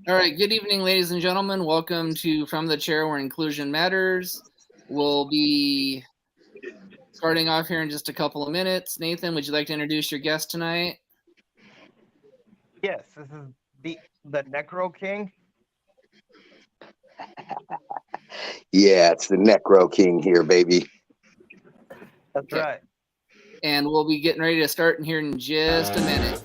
All right, good evening, ladies and gentlemen. Welcome to From the Chair Where Inclusion Matters. We'll be starting off here in just a couple of minutes. Nathan, would you like to introduce your guest tonight? Yes, this is the Necro King. Yeah, it's the Necro King here, baby. That's right. And we'll be getting ready to start in here in just a minute.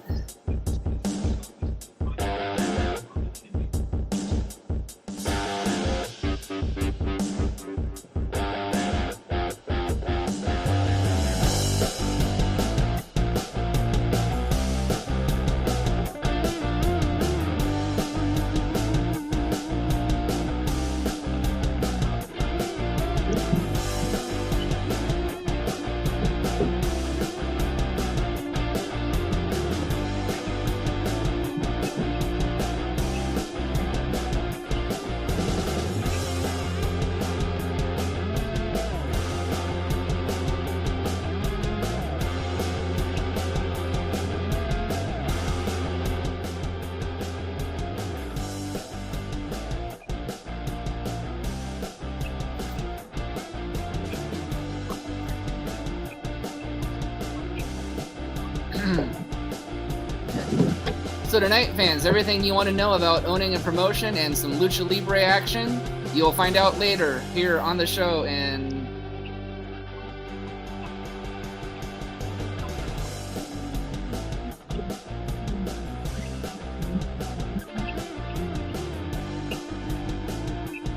So tonight, fans, everything you want to know about owning a promotion and some lucha libre action, you'll find out later here on the show. And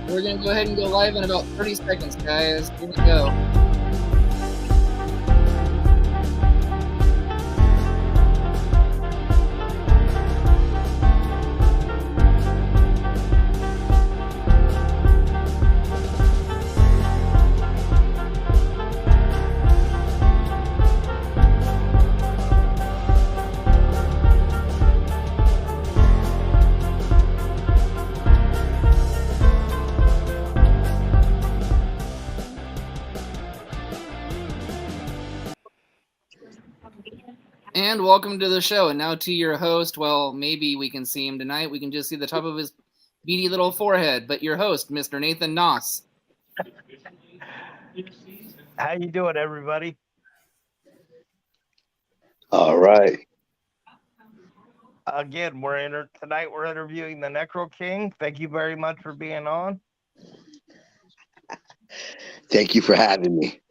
we're going to go ahead and go live in about 30 seconds, guys. Here we go. And welcome to the show. And now to your host. Well, maybe we can see him tonight. We can just see the top of his beady little forehead. But your host, Mr. Nathan Noss. How you doing, everybody? All right. Again, tonight we're interviewing the Necro King. Thank you very much for being on. Thank you for having me.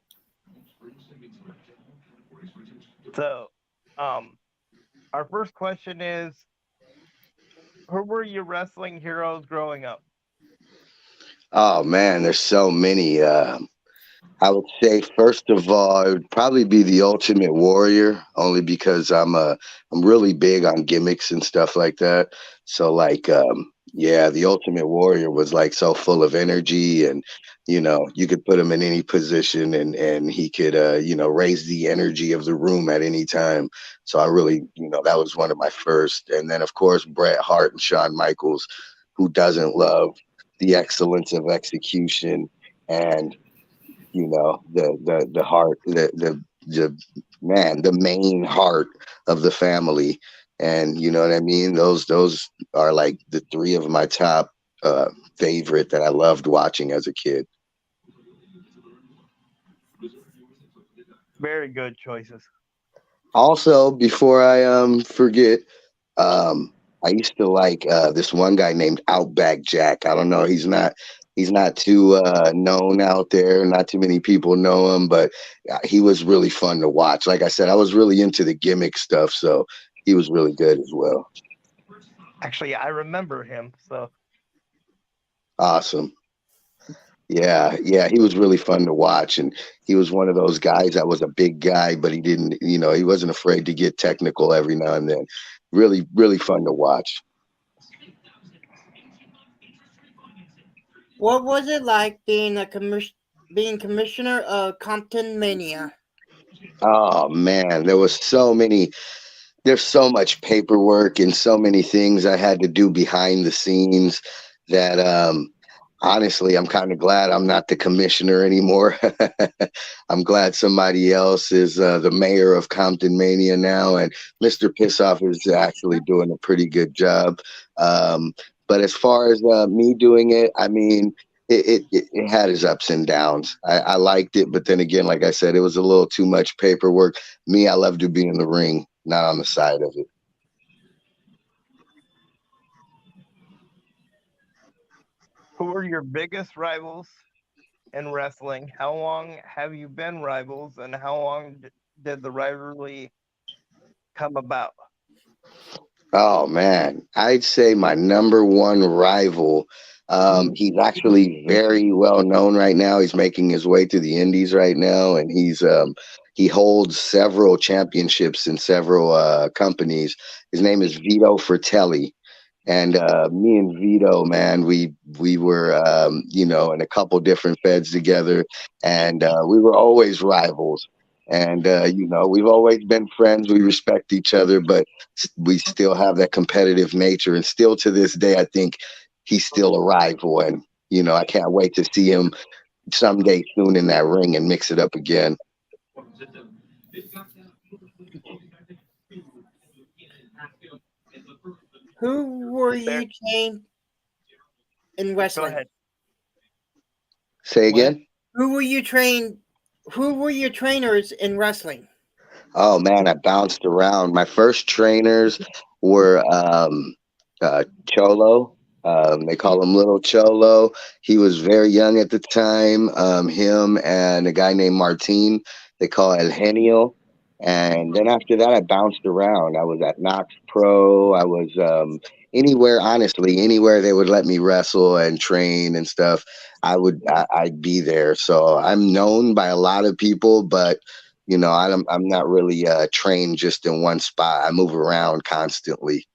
So, our first question is, who were your wrestling heroes growing up? Oh man, there's so many. I would say first of all, it would probably be the Ultimate Warrior, only because I'm really big on gimmicks and stuff like that. So the Ultimate Warrior was like so full of energy, and you could put him in any position, and he could raise the energy of the room at any time. So I really, that was one of my first. And then of course Bret Hart and Shawn Michaels. Who doesn't love the excellence of execution and the heart, the main heart of the family. And you know what I mean? Those are like the three of my top favorite that I loved watching as a kid. Very good choices. Also, before I forget, I used to like this one guy named Outback Jack. I don't know, he's not too known out there. Not too many people know him, but he was really fun to watch. Like I said, I was really into the gimmick stuff, so he was really good as well. Actually, I remember him. So awesome. Yeah, he was really fun to watch, and he was one of those guys that was a big guy, but he didn't, he wasn't afraid to get technical every now and then. Really, really fun to watch. What was it like being commissioner of Compton Mania? Oh man, there's so much paperwork and so many things I had to do behind the scenes that honestly, I'm kind of glad I'm not the commissioner anymore. I'm glad somebody else is the mayor of Compton Mania now, and Mr. Pissoff is actually doing a pretty good job. But as far as me doing it, I mean, it had its ups and downs. I liked it, but then again, like I said, it was a little too much paperwork. Me, I love to be in the ring, not on the side of it. Who are your biggest rivals in wrestling? How long have you been rivals, and how long did the rivalry come about? Oh man, I'd say my number one rival. He's actually very well known right now. He's making his way to the Indies right now, and he holds several championships in several companies. His name is Vito Fratelli. And me and Vito, man, we were in a couple different feds together, and we were always rivals. And we've always been friends. We respect each other, but we still have that competitive nature. And still to this day, I think he's still a rival. And I can't wait to see him someday soon in that ring and mix it up again. Who were you trained in Go wrestling? ahead. Say again? Who were you trained? Who were your trainers in wrestling? Oh man, I bounced around. My first trainers were Cholo. They call him Little Cholo. He was very young at the time. Him and a guy named Martin. They call El Genio. And then after that, I bounced around. I was at Knox Pro. I was anywhere, honestly, anywhere they would let me wrestle and train and stuff. I'd be there. So I'm known by a lot of people, but I'm not really trained just in one spot. I move around constantly.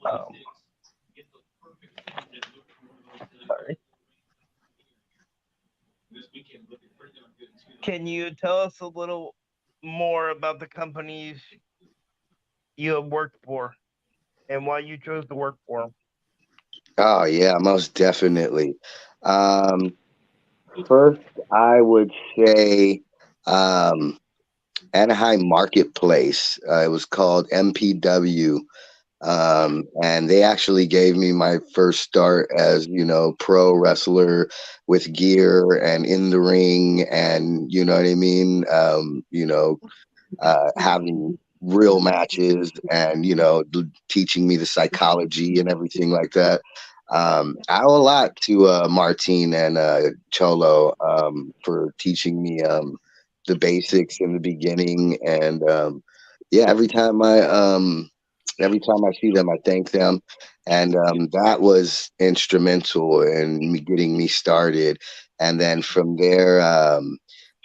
Um, sorry. Can you tell us a little more about the companies you have worked for and why you chose to work for them? Oh yeah, most definitely. Um, First, I would say um, Anaheim Marketplace. It was called MPW. And they actually gave me my first start as pro wrestler with gear and in the ring, and you know what I mean. Having real matches and teaching me the psychology and everything like that. I owe a lot to Martin and Cholo for teaching me the basics in the beginning, and yeah, every time I see them, I thank them, and that was instrumental in me getting me started. And then from there,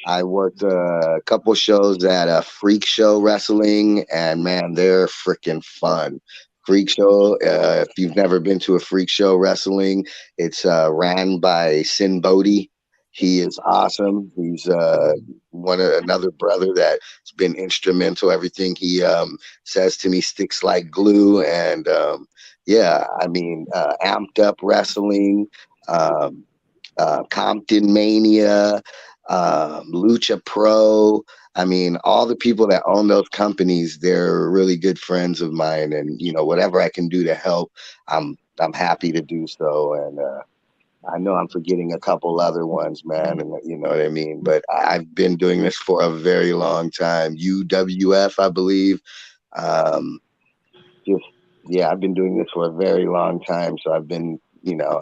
I worked a couple shows at Freak Show Wrestling, and man, they're freaking fun. Freak Show, if you've never been to a Freak Show Wrestling, it's ran by Sin Bodhi. He is awesome. He's another brother that's been instrumental. Everything he says to me sticks like glue. And yeah, I mean, Amped Up Wrestling, um, Compton Mania, Lucha Pro. I mean, all the people that own those companies, they're really good friends of mine, and whatever I can do to help, I'm happy to do so. And I know I'm forgetting a couple other ones, man, and you know what I mean. But I've been doing this for a very long time. UWF, I believe. Um, just yeah, I've been doing this for a very long time. So I've been,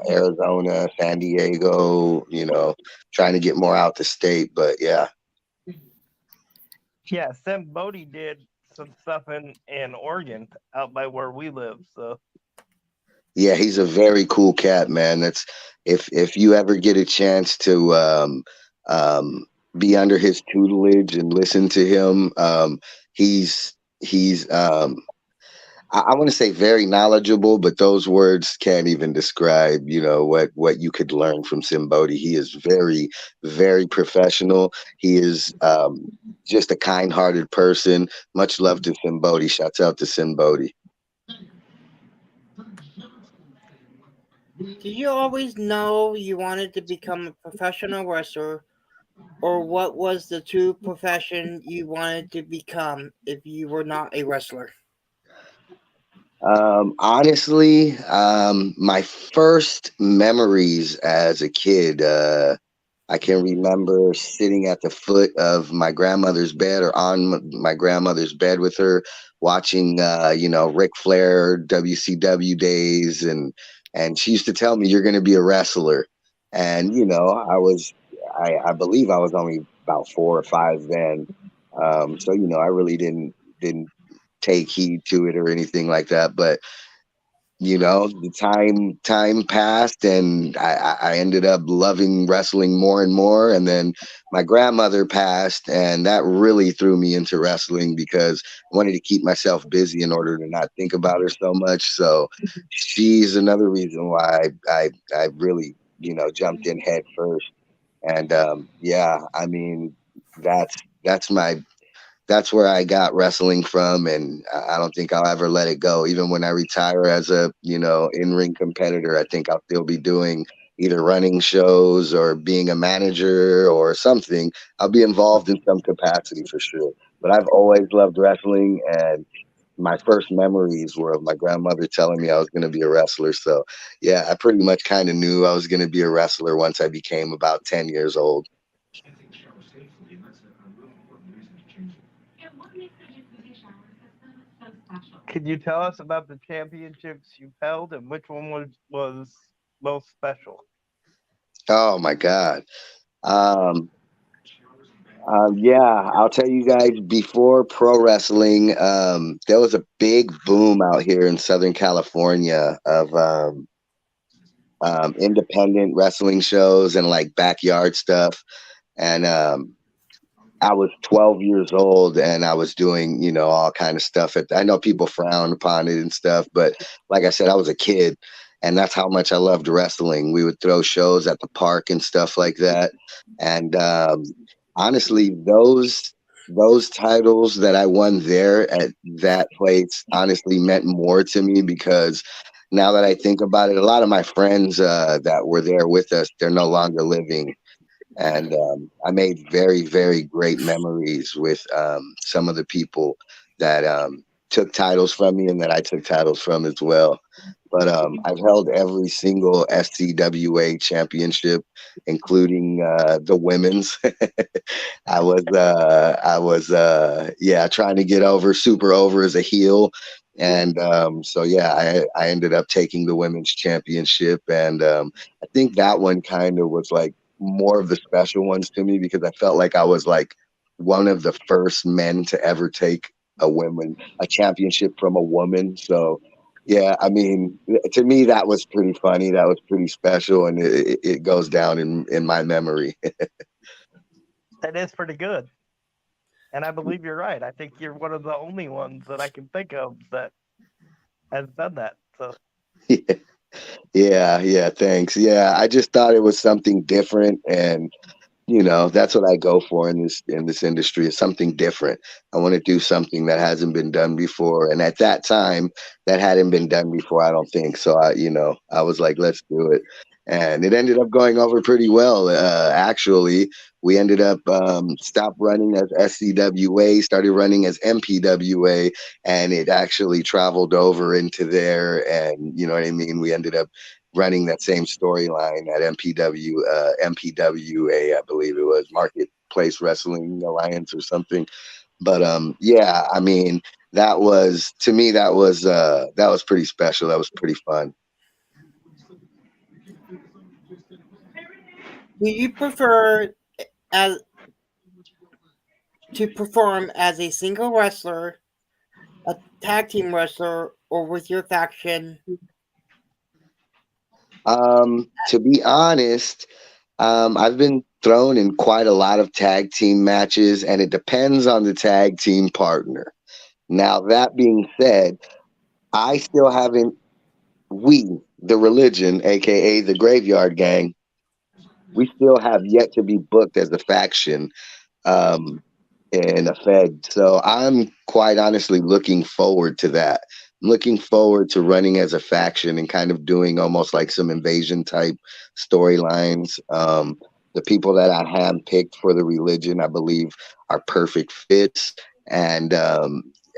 Arizona, San Diego, trying to get more out the state. But yeah. Yeah, Sam Bodie did some stuff in Oregon out by where we live. So Yeah, he's a very cool cat, man. That's if you ever get a chance to um, be under his tutelage and listen to him, he's I want to say very knowledgeable, but those words can't even describe, what you could learn from Simbodi. He is very, very professional. He is just a kind-hearted person. Much love to Simbodi. Shouts out to Simbodi. Did you always know you wanted to become a professional wrestler, Or what was the true profession you wanted to become if you were not a wrestler? Honestly, my first memories as a kid, I can remember sitting at the foot of my grandmother's bed or on my grandmother's bed with her, watching, Ric Flair, WCW days, and she used to tell me, "You're going to be a wrestler," and I believe I was only about 4 or 5 then, so I really didn't take heed to it or anything like that, but the time passed, and I ended up loving wrestling more and more. And then my grandmother passed, and that really threw me into wrestling because I wanted to keep myself busy in order to not think about her so much. So she's another reason why I really jumped in head first. And yeah, I mean that's that's my that's where I got wrestling from, and I don't think I'll ever let it go. Even when I retire as a in-ring competitor, I think I'll still be doing either running shows or being a manager or something. I'll be involved in some capacity for sure. But I've always loved wrestling, and my first memories were of my grandmother telling me I was going to be a wrestler. So yeah, I pretty much kind of knew I was going to be a wrestler once I became about 10 years old. Could you tell us about the championships you've held and which one was most special? Oh my God. Um, yeah, I'll tell you guys, before pro wrestling, there was a big boom out here in Southern California of independent wrestling shows and like backyard stuff. And I was 12 years old, and I was doing, all kind of stuff. I know people frown upon it and stuff, but like I said, I was a kid, and that's how much I loved wrestling. We would throw shows at the park and stuff like that. And honestly, those titles that I won there at that place honestly meant more to me because now that I think about it, a lot of my friends that were there with us, they're no longer living, and I made very, very great memories with some of the people that took titles from me and that I took titles from as well. But I've held every single SCWA championship, including the women's. Yeah, trying to get super over as a heel. And so yeah, I ended up taking the women's championship, and I think that one kind of was like more of the special ones to me because I felt like I was like one of the first men to ever take a championship from a woman. So yeah, I mean, to me that was pretty funny. That was pretty special, and it goes down in my memory. That is pretty good. And I believe you're right. I think you're one of the only ones that I can think of that has done that. So Yeah, thanks. Yeah, I just thought it was something different, and that's what I go for in this industry, is something different. I want to do something that hasn't been done before, and at that time that hadn't been done before, I don't think so. I was like, let's do it, and it ended up going over pretty well. Actually, we ended up stopped running as SCWA, started running as MPWA, and it actually traveled over into there, and you know what I mean. We ended up running that same storyline at MPWA, I believe it was Marketplace Wrestling Alliance or something. But yeah, I mean, that was, to me, that was pretty special. That was pretty fun. Do you prefer as to perform as a single wrestler, a tag team wrestler, or with your faction? To be honest, I've been thrown in quite a lot of tag team matches, and it depends on the tag team partner. Now, that being said, I still haven't, we, the religion, aka the Graveyard Gang, we still have yet to be booked as a faction um, in a Fed. So I'm quite honestly looking forward to that. I'm looking forward to running as a faction and kind of doing almost like some invasion type storylines. The people that I handpicked for the religion, I believe, are perfect fits. And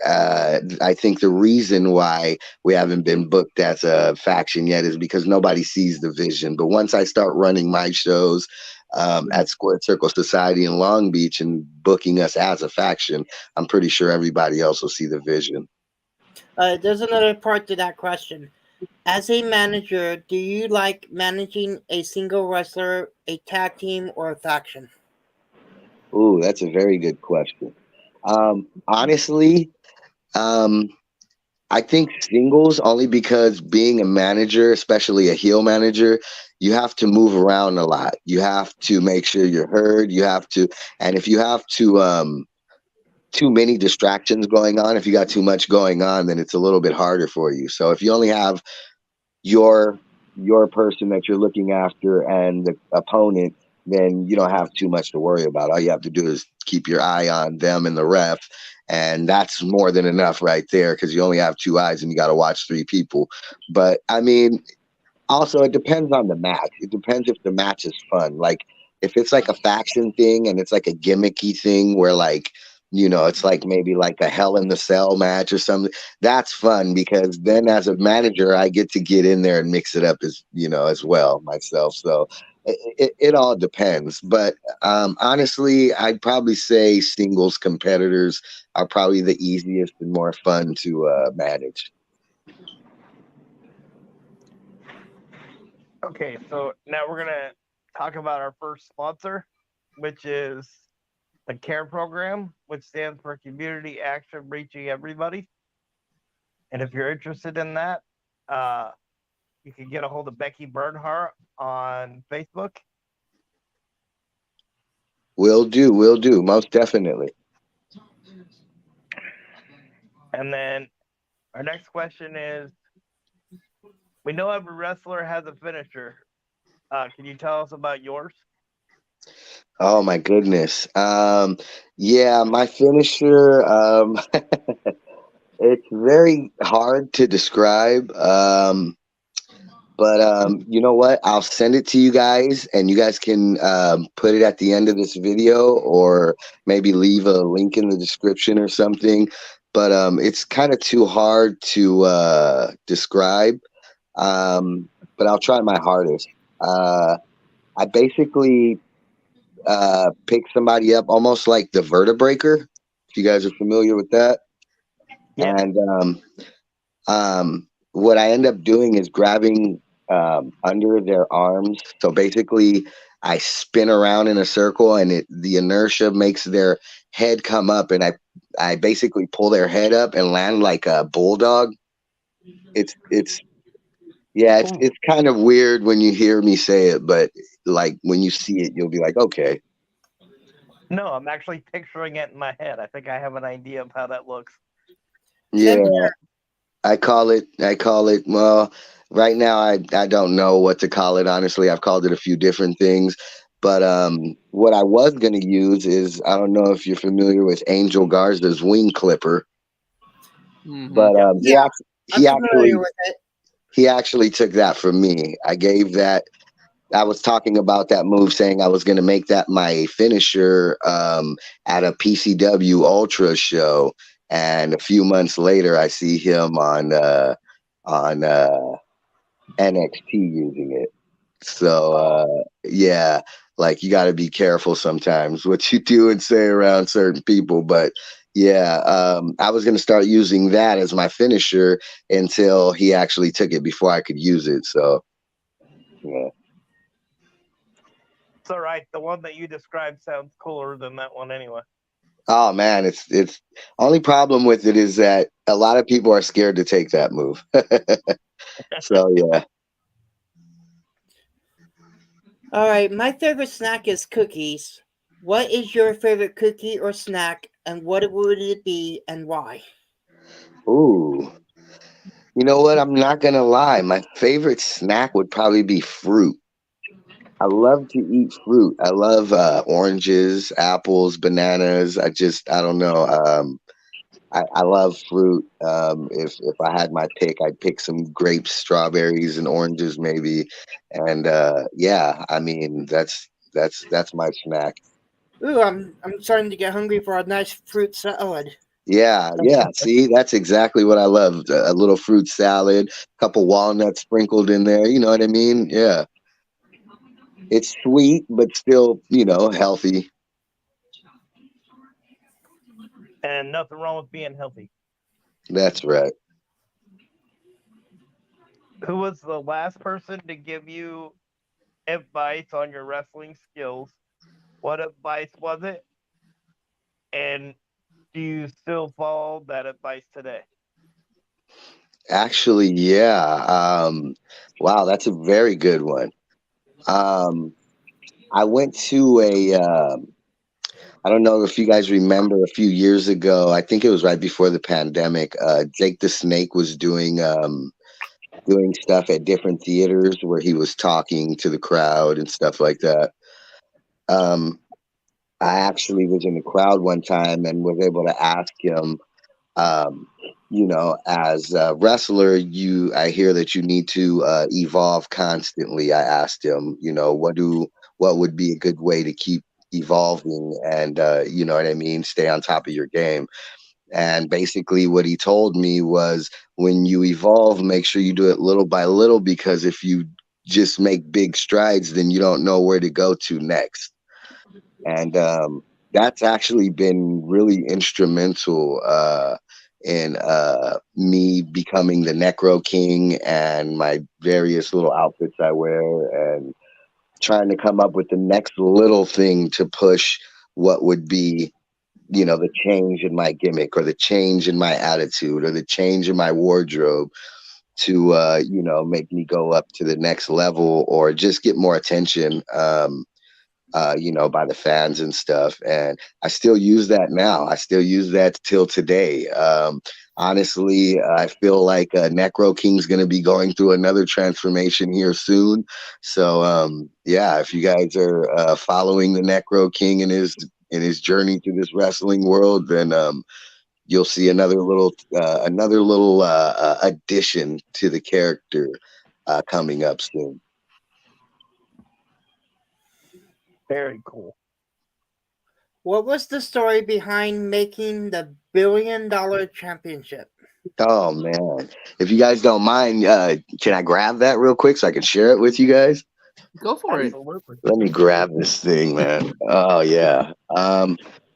I think the reason why we haven't been booked as a faction yet is because nobody sees the vision. But once I start running my shows at Square Circle Society in Long Beach and booking us as a faction, I'm pretty sure everybody else will see the vision. There's another part to that question. As a manager, do you like managing a single wrestler, a tag team, or a faction? Ooh, that's a very good question. Honestly, um, I think singles only because being a manager, especially a heel manager, you have to move around a lot. You have to make sure you're heard. You have to, and if you have too many distractions going on, if you got too much going on, then it's a little bit harder for you. So if you only have your your person that you're looking after and the opponent, then you don't have too much to worry about. All you have to do is keep your eye on them and the ref, and that's more than enough right there because you only have two eyes and you got to watch three people. But I mean, also, it depends on the match. It depends if the match is fun. Like if it's like a faction thing and it's like a gimmicky thing where like it's like maybe like a Hell in the Cell match or something. That's fun because then as a manager, I get to get in there and mix it up as well myself. So it all depends. But honestly, I'd probably say singles competitors are probably the easiest and more fun to manage. Okay, so now we're gonna talk about our first sponsor, which is the CARE program, which stands for Community Action Reaching Everybody. And if you're interested in that, you can get a hold of Becky Bernhardt on Facebook. Will do, most definitely. And then our next question is, we know every wrestler has a finisher. Can you tell us about yours? Oh my goodness. Yeah, my finisher, it's very hard to describe. But you know what? I'll send it to you guys and you guys can put it at the end of this video or maybe leave a link in the description or something. But it's kind of too hard to describe. But I'll try my hardest. I basically pick somebody up almost like the vertebraker, if you guys are familiar with that. Yep. And what I end up doing is grabbing under their arms. So basically, I spin around in a circle, and the inertia makes their head come up, and I basically pull their head up and land like a bulldog. It's yeah, it's kind of weird when you hear me say it, but like when you see it, you'll be like, okay. No, I'm actually picturing it in my head. I think I have an idea of how that looks. Yeah, I call it. Well, right now I don't know what to call it. Honestly, I've called it a few different things. But what I was gonna use is I don't know if you're familiar with Angel Garza's wing clipper, but Yeah, I'm he familiar with it. he actually took that from me. I gave that. I was talking about that move, saying I was going to make that my finisher at a PCW Ultra show, and a few months later, I see him on NXT using it. So yeah, like you got to be careful sometimes what you do and say around certain people. But yeah, I was going to start using that as my finisher until he actually took it before I could use it. So yeah. It's all right. The one that you described sounds cooler than that one anyway. Oh man, it's only problem with it is that a lot of people are scared to take that move. So yeah. All right, my favorite snack is cookies. What is your favorite cookie or snack, and what would it be and why? Ooh. You know what? I'm not gonna lie. My favorite snack would probably be fruit. I love to eat fruit. I love oranges, apples, bananas. I don't know. I love fruit. If I had my pick, I'd pick some grapes, strawberries, and oranges maybe. And yeah, I mean That's my snack. Ooh, I'm starting to get hungry for a nice fruit salad. Yeah, yeah. See, that's exactly what I love. A little fruit salad, couple walnuts sprinkled in there. You know what I mean? Yeah. It's sweet, but still, healthy. And nothing wrong with being healthy. That's right. Who was the last person to give you advice on your wrestling skills? What advice was it? And do you still follow that advice today? Actually, yeah. Wow, that's a very good one. Um, I went to I don't know if you guys remember a few years ago, I think it was right before the pandemic, Jake the Snake was doing stuff at different theaters where he was talking to the crowd and stuff like that. Um, I actually was in the crowd one time and was able to ask him, um, as a wrestler, I hear that you need to evolve constantly. I asked him, what would be a good way to keep evolving and, you know what I mean, stay on top of your game. And basically, what he told me was when you evolve, make sure you do it little by little, because if you just make big strides, then you don't know where to go to next. And that's actually been really instrumental in me becoming the Necro King and my various little outfits I wear, and trying to come up with the next little thing to push what would be, the change in my gimmick, or the change in my attitude, or the change in my wardrobe to, make me go up to the next level, or just get more attention, by the fans and stuff. And I still use that now. I still use that till today. Honestly, I feel like Necro King's going to be going through another transformation here soon. So, yeah, if you guys are following the Necro King in his journey through this wrestling world, then you'll see another little addition to the character coming up soon. Very cool. What was the story behind making the $1 billion championship? Oh man! If you guys don't mind, can I grab that real quick so I can share it with you guys? Go for it. Absolutely. Let me grab this thing, man. Oh yeah.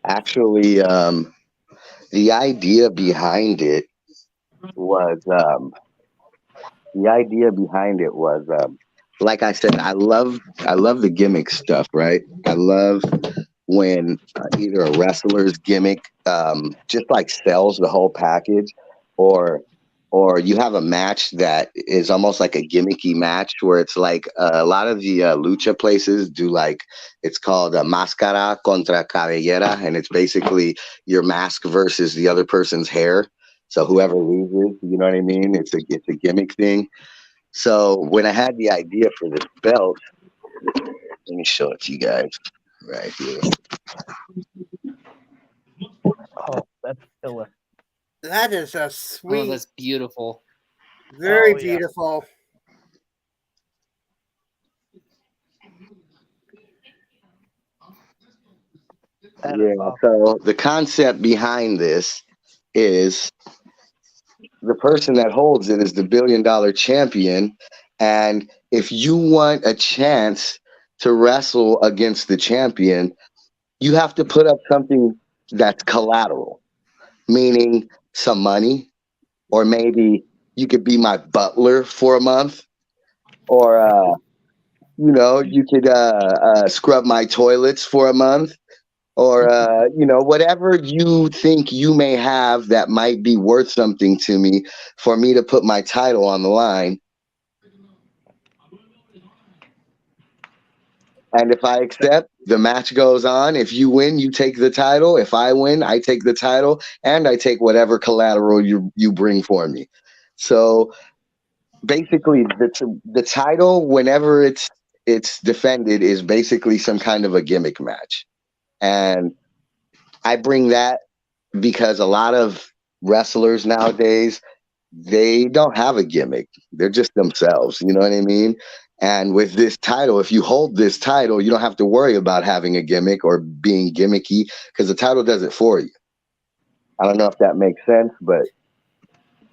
Actually, the idea behind it was like I said, I love the gimmick stuff, right? I love when either a wrestler's gimmick just like sells the whole package, or you have a match that is almost like a gimmicky match, where it's like a lot of the lucha places do, like, it's called máscara contra cabellera, and it's basically your mask versus the other person's hair. So whoever loses, you know what I mean? It's a gimmick thing. So when I had the idea for this belt, let me show it to you guys right here. Oh, that's killer. That is a Oh, sweet, that's beautiful. very Oh, yeah. beautiful. That is Yeah. awesome. So the concept behind this is the person that holds it is the $1 billion champion. And if you want a chance to wrestle against the champion, you have to put up something that's collateral, meaning some money, or maybe you could be my butler for a month, or you could scrub my toilets for a month, or whatever you think you may have that might be worth something to me, for me to put my title on the line. And if I accept, the match goes on. If you win, you take the title. If I win, I take the title, and I take whatever collateral you bring for me. So basically, the title, whenever it's defended, is basically some kind of a gimmick match. And I bring that because a lot of wrestlers nowadays, they don't have a gimmick. They're just themselves. You know what I mean? And with this title, if you hold this title, you don't have to worry about having a gimmick or being gimmicky because the title does it for you. I don't know if that makes sense, but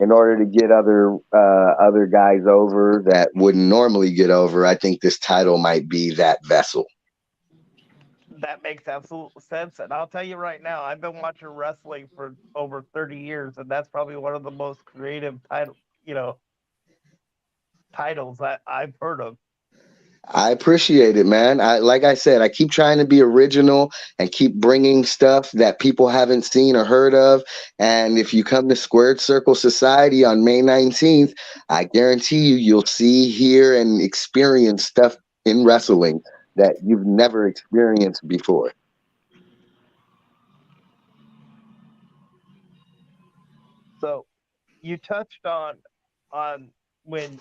in order to get other guys over that wouldn't normally get over, I think this title might be that vessel. That makes absolute sense. And I'll tell you right now, I've been watching wrestling for over 30 years, and that's probably one of the most creative titles that I've heard of. I appreciate it, man. Like I said, I keep trying to be original and keep bringing stuff that people haven't seen or heard of. And if you come to Squared Circle Society on May 19th, I guarantee you'll see, hear, and experience stuff in wrestling that you've never experienced before. So you touched on when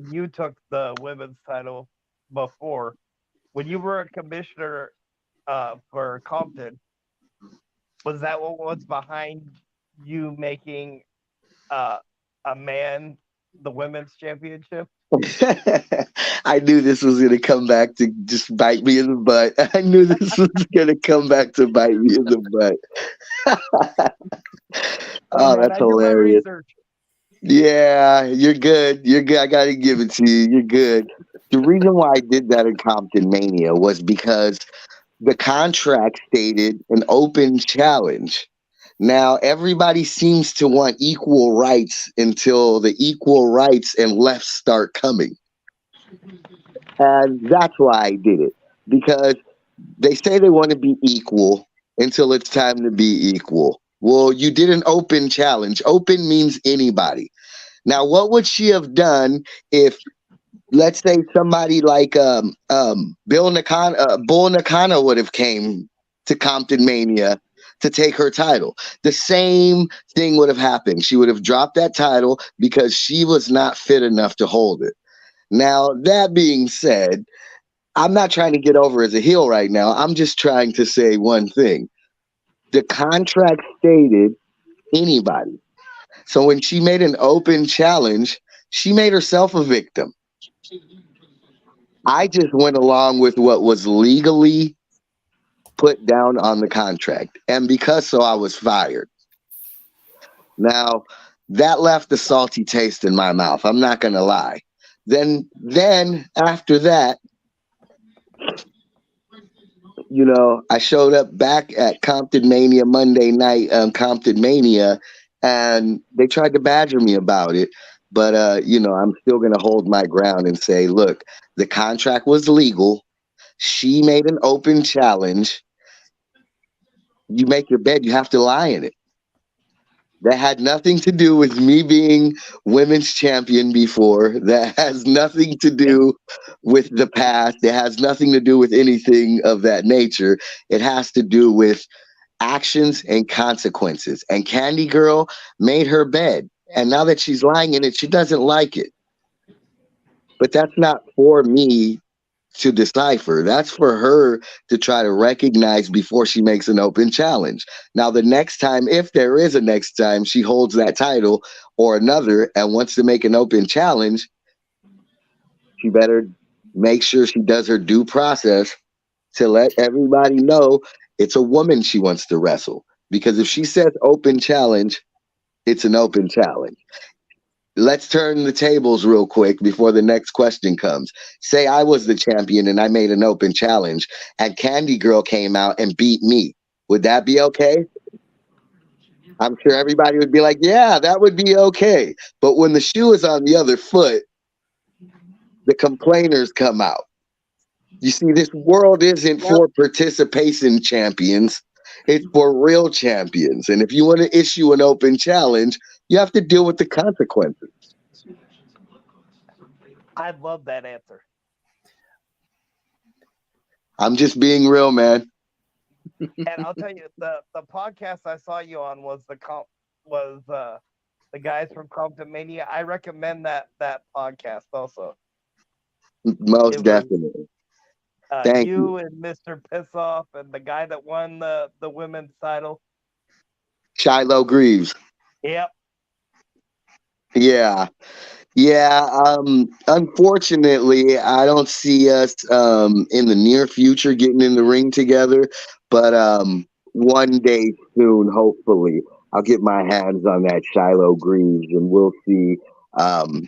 you took the women's title before, when you were a commissioner for Compton, was that what was behind you making a man the women's championship? I knew this was going to come back to just bite me in the butt. I knew this was going to come back to bite me in the butt. Oh, Man, that's I do my hilarious. research. Yeah, you're good. You're good. I got to give it to you. You're good. The reason why I did that in Compton Mania was because the contract stated an open challenge. Now, everybody seems to want equal rights until the equal rights and left start coming. And that's why I did it. Because they say they want to be equal until it's time to be equal. Well, you did an open challenge. Open means anybody. Now, what would she have done if, let's say, somebody like Bull Nakano would have came to Compton Mania to take her title? The same thing would have happened. She would have dropped that title because she was not fit enough to hold it. Now, that being said, I'm not trying to get over as a heel right now. I'm just trying to say one thing. The contract stated anybody. So when she made an open challenge, she made herself a victim. I just went along with what was legally put down on the contract. And because so, I was fired. Now, that left a salty taste in my mouth. I'm not going to lie. Then after that, I showed up back at Compton Mania Monday night, Compton Mania, and they tried to badger me about it. But, I'm still going to hold my ground and say, look, the contract was legal. She made an open challenge. You make your bed, you have to lie in it. That had nothing to do with me being women's champion before. That has nothing to do with the past. It has nothing to do with anything of that nature. It has to do with actions and consequences. And Candy Girl made her bed. And now that she's lying in it, she doesn't like it. But that's not for me to decipher. That's for her to try to recognize before she makes an open challenge. Now, the next time, if there is a next time, she holds that title or another and wants to make an open challenge, she better make sure she does her due process to let everybody know it's a woman she wants to wrestle. Because if she says open challenge, it's an open challenge. Let's turn the tables real quick before the next question comes. Say I was the champion and I made an open challenge and Candy Girl came out and beat me. Would that be okay? I'm sure everybody would be like, yeah, that would be okay. But when the shoe is on the other foot, the complainers come out. You see, this world isn't for participation champions. It's for real champions. And if you want to issue an open challenge, you have to deal with the consequences. I love that answer. I'm just being real, man. And I'll tell you, the podcast I saw you on was the guys from Compton Mania. I recommend that podcast also. Most definitely. Thank you. And Mr. Pissoff and the guy that won the women's title. Shiloh Greaves. Yep. Yeah. Yeah, unfortunately, I don't see us in the near future getting in the ring together, but one day soon, hopefully, I'll get my hands on that Shiloh Greaves and we'll see,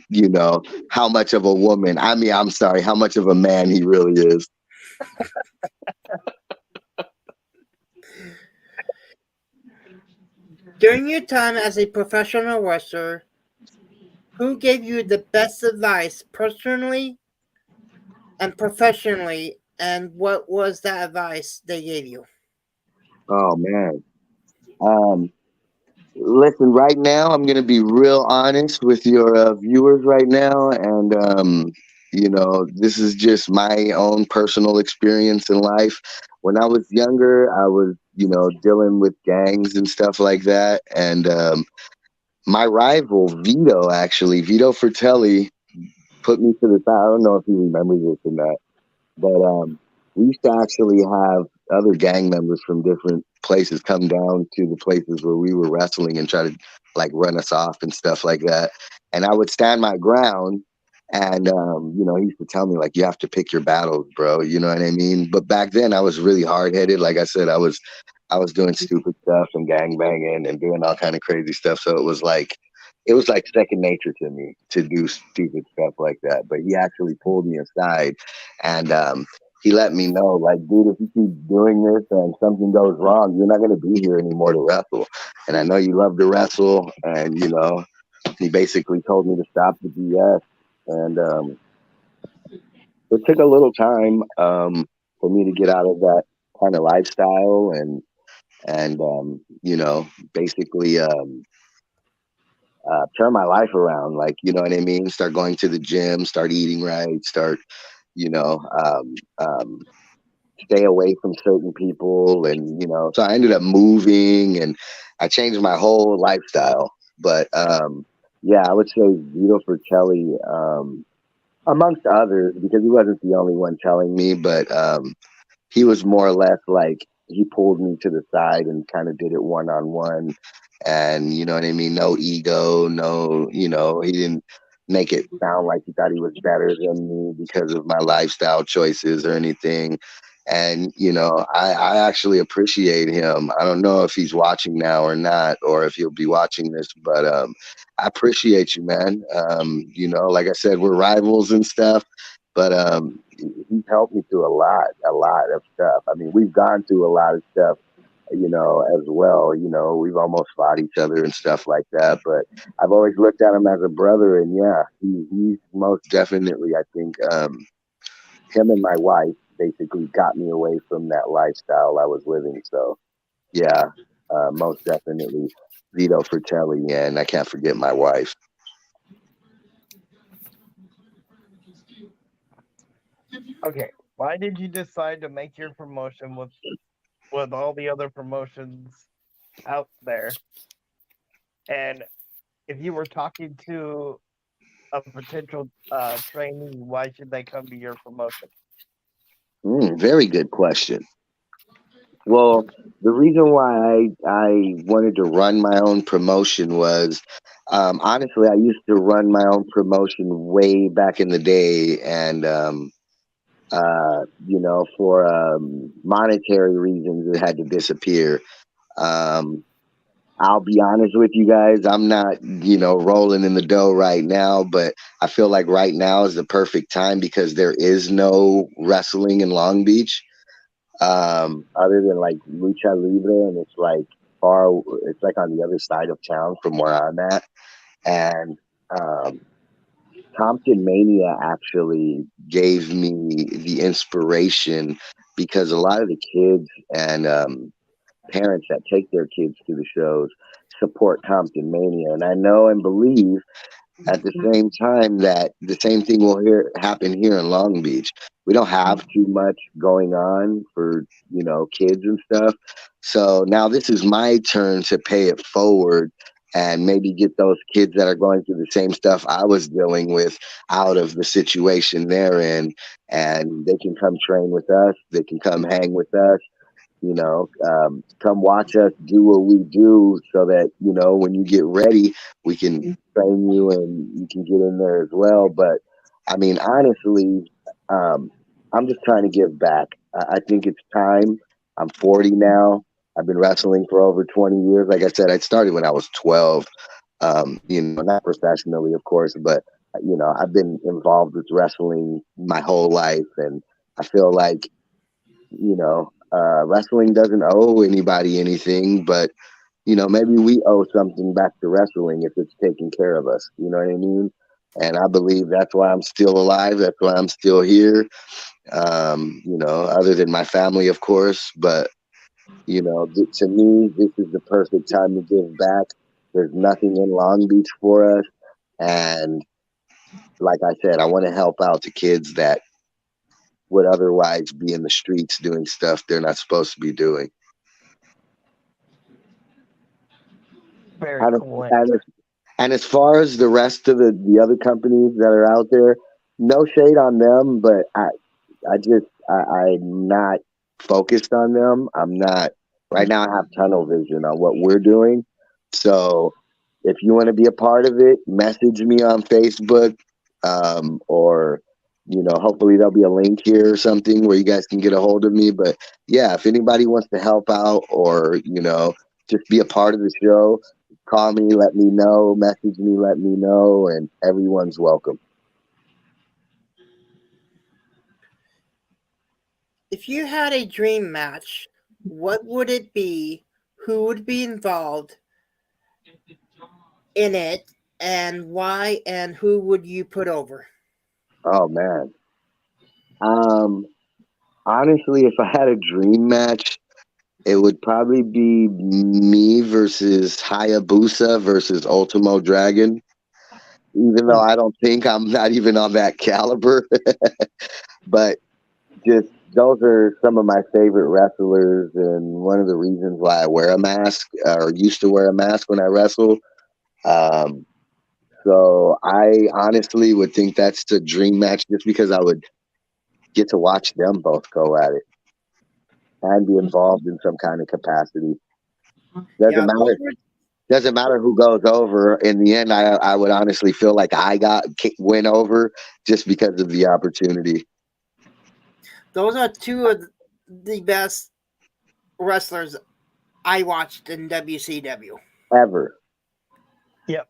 you know, how much of a woman, I mean, I'm sorry, how much of a man he really is. During your time as a professional wrestler, who gave you the best advice personally and professionally, and what was that advice they gave you? Oh, man. Um, Listen, right now, I'm going to be real honest with your viewers right now. And, this is just my own personal experience in life. When I was younger, I was, dealing with gangs and stuff like that. And my rival, Vito Fratelli, put me to the side. I don't know if you remember this or not. But we used to actually have other gang members from different places come down to the places where we were wrestling and try to like run us off and stuff like that. And I would stand my ground. And he used to tell me like you have to pick your battles, bro. You know what I mean? But back then I was really hard headed. Like I said, I was doing stupid stuff and gang banging and doing all kind of crazy stuff. So it was like second nature to me to do stupid stuff like that. But he actually pulled me aside and he let me know, like, dude, if you keep doing this and something goes wrong, you're not going to be here anymore to wrestle. And I know you love to wrestle. And, he basically told me to stop the BS. And it took a little time for me to get out of that kind of lifestyle and basically turn my life around. Like, you know what I mean? Start going to the gym, start eating right, start, you know, um, um, stay away from certain people. And, so I ended up moving and I changed my whole lifestyle. But yeah, I would say Vito Fratelli, amongst others, because he wasn't the only one telling me, but he was more or less like he pulled me to the side and kind of did it one on one. And you know what I mean? No ego, no, he didn't make it sound like he thought he was better than me because of my lifestyle choices or anything. And, I actually appreciate him. I don't know if he's watching now or not, or if he'll be watching this, but I appreciate you, man. Like I said, we're rivals and stuff, but he's helped me through a lot of stuff. I mean, we've gone through a lot of stuff, as well. We've almost fought each other and stuff like that. But I've always looked at him as a brother, and yeah, he's most definitely, I think, him and my wife basically got me away from that lifestyle I was living. So yeah, most definitely Vito Fratelli, and I can't forget my wife. Okay, why did you decide to make your promotion with all the other promotions out there? And if you were talking to a potential trainee, why should they come to your promotion? Very good question. Well, the reason why I wanted to run my own promotion was, honestly, I used to run my own promotion way back in the day, and for monetary reasons, it had to disappear. Um, I'll be honest with you guys, I'm not, rolling in the dough right now, but I feel like right now is the perfect time because there is no wrestling in Long Beach, other than like lucha libre, and it's like on the other side of town from where I'm at. And um, Compton Mania actually gave me the inspiration because a lot of the kids and parents that take their kids to the shows support Compton Mania, and I know and believe at the same time that the same thing will happen here in Long Beach. We don't have too much going on for, kids and stuff. So now this is my turn to pay it forward and maybe get those kids that are going through the same stuff I was dealing with out of the situation they're in. And they can come train with us. They can come hang with us. come watch us do what we do so that, when you get ready, we can train you and you can get in there as well. But I mean, honestly, um, I'm just trying to give back. I think it's time. I'm 40 now. I've been wrestling for over 20 years. Like I said, I started when I was 12. Not professionally, of course, but I've been involved with wrestling my whole life, and I feel like wrestling doesn't owe anybody anything, but maybe we owe something back to wrestling if it's taking care of us. You know what I mean? And I believe that's why I'm still alive. That's why I'm still here. Other than my family, of course, but to me, this is the perfect time to give back. There's nothing in Long Beach for us, and like I said, I want to help out the kids that would otherwise be in the streets doing stuff they're not supposed to be doing. Very And, cool. and as far as the rest of the other companies that are out there, no shade on them, but I'm not focused on them. I'm not right now. I have tunnel vision on what we're doing. So if you want to be a part of it, message me on Facebook, or hopefully there'll be a link here or something where you guys can get a hold of me. But yeah, if anybody wants to help out or just be a part of the show, call me, let me know, message me, let me know, and everyone's welcome. If you had a dream match, what would it be? Who would be involved in it, and why? And who would you put over? Oh man. Honestly, if I had a dream match, it would probably be me versus Hayabusa versus Ultimo Dragon. Even though I don't think I'm not even on that caliber, but just those are some of my favorite wrestlers, and one of the reasons why I wear a mask or used to wear a mask when I wrestle. Um, so I honestly would think that's the dream match, just because I would get to watch them both go at it and be involved in some kind of capacity. Doesn't Yeah, matter. Doesn't matter who goes over. In the end, I would honestly feel like I went over just because of the opportunity. those are two of the best wrestlers I watched in WCW. Ever. Yep.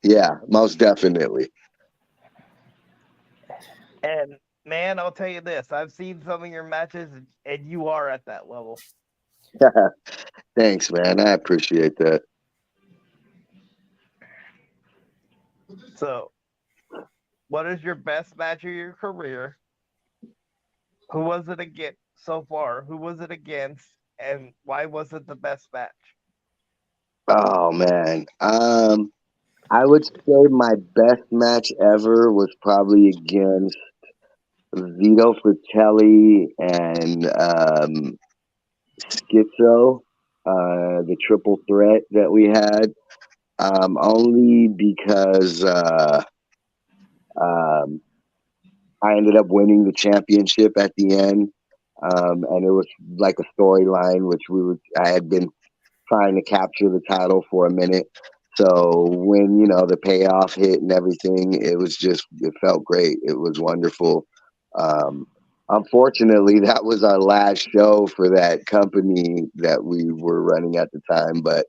Yeah, most definitely. And man, I'll tell you this: I've seen some of your matches, and you are at that level. Thanks, man. I appreciate that. So, what is your best match of your career? Who was it against so far? Who was it against, and why was it the best match? Oh man. I would say my best match ever was probably against Vito Fratelli and Schizo, the triple threat that we had. Only because um, I ended up winning the championship at the end, and it was like a storyline which I had been trying to capture the title for a minute. So when the payoff hit and everything, it felt great. It was wonderful. Um, Unfortunately, that was our last show for that company that we were running at the time. But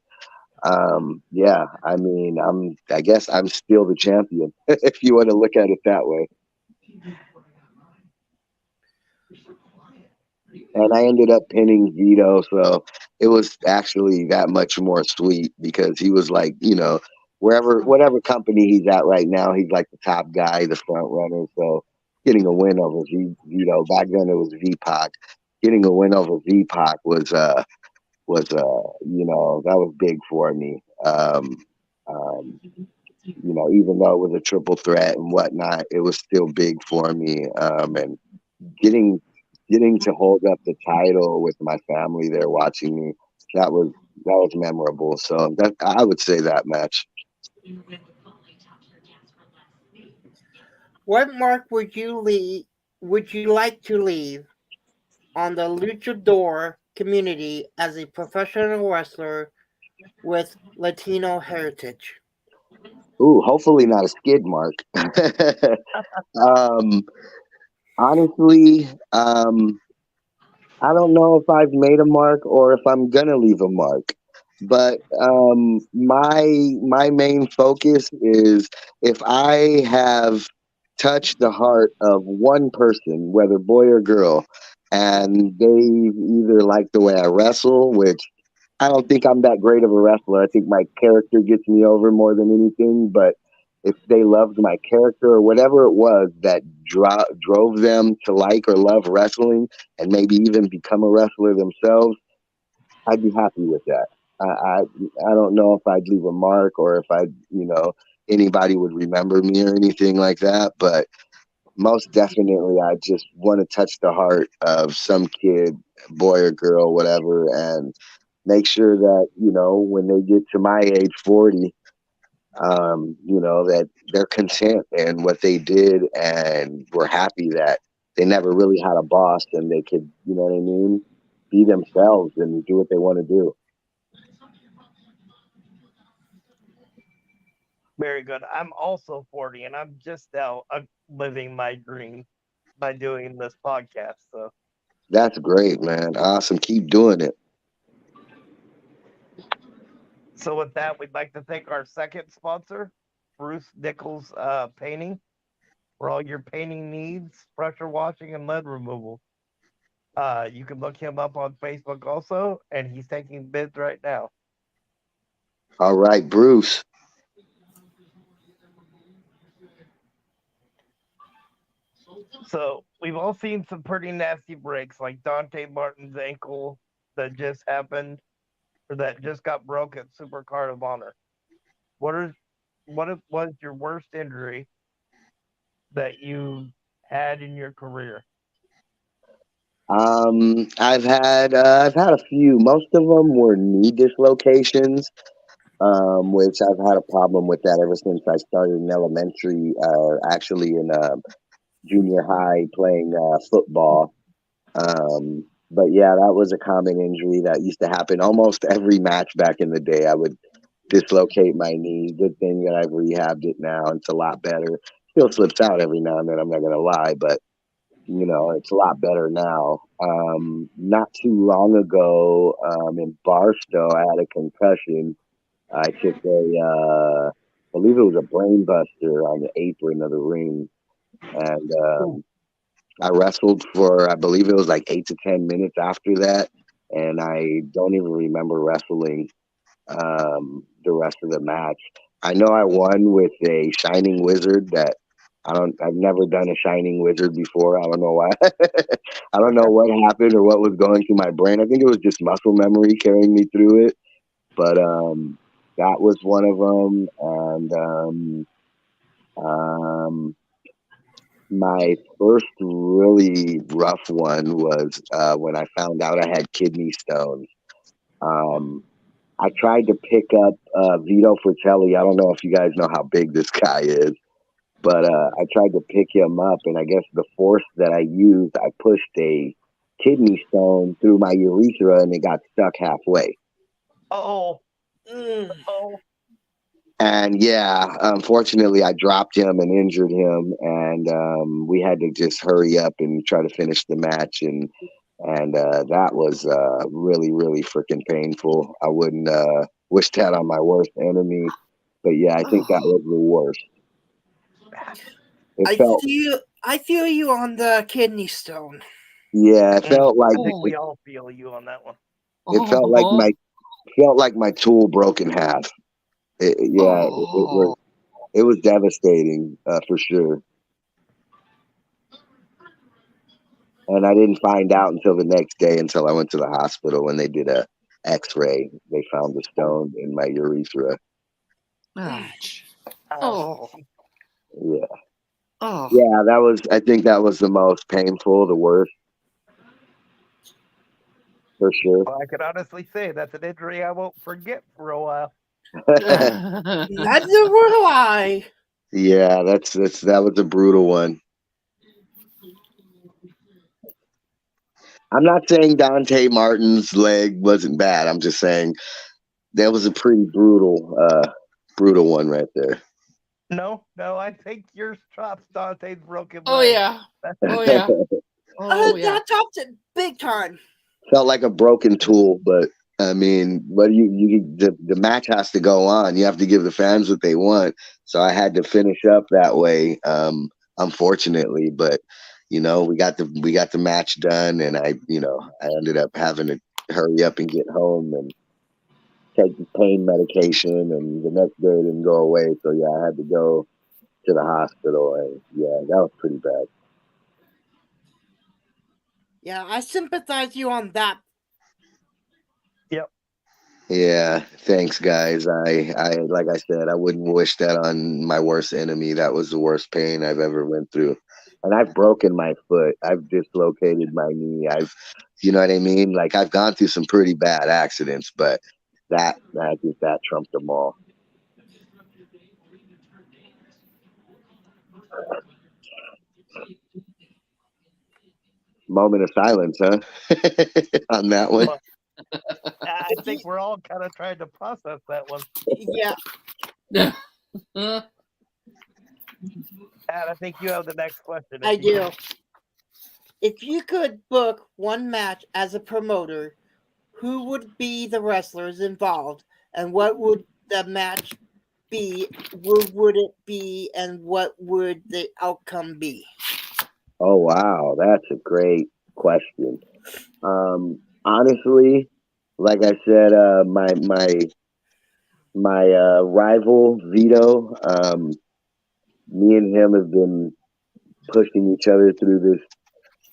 yeah, I mean, I guess I'm still the champion if you want to look at it that way. And I ended up pinning Vito, so it was actually that much more sweet because he was like, whatever company he's at right now, he's like the top guy, the front runner. So getting a win over Vito, back then it was VPAC. Getting a win over VPAC that was big for me. Even though it was a triple threat and whatnot, it was still big for me. And getting to hold up the title with my family there watching me, that was memorable. So that I would say that match. What mark would you leave? Would you like to leave on the luchador community as a professional wrestler with Latino heritage? Ooh, hopefully not a skid mark. um, honestly, I don't know if I've made a mark or if I'm gonna leave a mark. But my main focus is if I have touched the heart of one person, whether boy or girl, and they either like the way I wrestle, which I don't think I'm that great of a wrestler. I think my character gets me over more than anything. But if they loved my character or whatever it was that drove them to like or love wrestling and maybe even become a wrestler themselves, I'd be happy with that. I don't know if I'd leave a mark or if anybody would remember me or anything like that. But most definitely, I just want to touch the heart of some kid, boy or girl, whatever, and make sure that when they get to my age, 40, that they're content in what they did and were happy that they never really had a boss and they could, you know what I mean, be themselves and do what they want to do. Very good. I'm also 40, and I'm just now living my dream by doing this podcast. So, That's great, man. Awesome. Keep doing it. with that, we'd like to thank our second sponsor, Bruce Nichols Painting, for all your painting needs, pressure washing, and lead removal. You can look him up on Facebook also, and he's taking bids right now. All right, Bruce. So we've all seen some pretty nasty breaks, like Dante Martin's ankle that just happened, or that just got broke at Supercard of Honor. Was your worst injury that you had in your career? I've had a few. Most of them were knee dislocations, which I've had a problem with that ever since I started in elementary, actually in junior high playing football. But yeah, that was a common injury that used to happen almost every match back in the day. I would dislocate my knee. Good thing that I've rehabbed it now. It's a lot better. Still slips out every now and then, I'm not gonna lie, but it's a lot better now. Not too long ago, in Barstow, I had a concussion. I took I believe it was a brain buster on the apron of the ring, and I wrestled for, I believe it was like 8 to 10 minutes after that, and I don't even remember wrestling the rest of the match. I know I won with a Shining Wizard that I've never done a Shining Wizard before. I don't know why. I don't know what happened or what was going through my brain. I think it was just muscle memory carrying me through it. But that was one of them. And my first really rough one was when I found out I had kidney stones. Um, I tried to pick up Vito Fratelli. I don't know if you guys know how big this guy is, but I tried to pick him up, and I guess the force that I used, I pushed a kidney stone through my urethra, and it got stuck halfway. Oh, Mm. oh, And yeah, unfortunately, I dropped him and injured him, and we had to just hurry up and try to finish the match. And that was really, really freaking painful. I wouldn't wish that on my worst enemy, but yeah, I think that was the worst. It felt, I feel you on the kidney stone. yeah, it felt like I think we all feel you on that one. it felt like my tool broke in half. It was devastating for sure. And I didn't find out until the next day, until I went to the hospital when they did a X-ray. They found the stone in my urethra. Ouch. Oh, Yeah, Oh. yeah. I think that was the most painful, the worst, for sure. well, I could honestly say that's an injury I won't forget for a while. Neither will I. Yeah, that was a brutal one. I'm not saying Dante Martin's leg wasn't bad. I'm just saying that was a pretty brutal one right there. No, I think yours chops Dante's broken Oh leg. yeah. Oh yeah. Oh yeah. That tops it big time. Felt like a broken tool, but I mean, what the match has to go on. You have to give the fans what they want. So I had to finish up that way, unfortunately. But we got the match done, and I ended up having to hurry up and get home and take the pain medication, and the next day it didn't go away. So yeah, I had to go to the hospital, and yeah, that was pretty bad. Yeah, I sympathize you on that. Yep. Yeah, thanks, guys. I like I said, I wouldn't wish that on my worst enemy. That was the worst pain I've ever went through, and I've broken my foot. I've dislocated my knee. You know what I mean? Like I've gone through some pretty bad accidents, but I think that trumped them all. Moment of silence, huh? On that one. I think we're all kind of trying to process that one. Yeah. And I think you have the next question. I do. If you could book one match as a promoter, who would be the wrestlers involved, and what would the match be? Who would it be, and what would the outcome be? Oh wow, that's a great question. Honestly, like I said, my rival Vito, me and him have been pushing each other through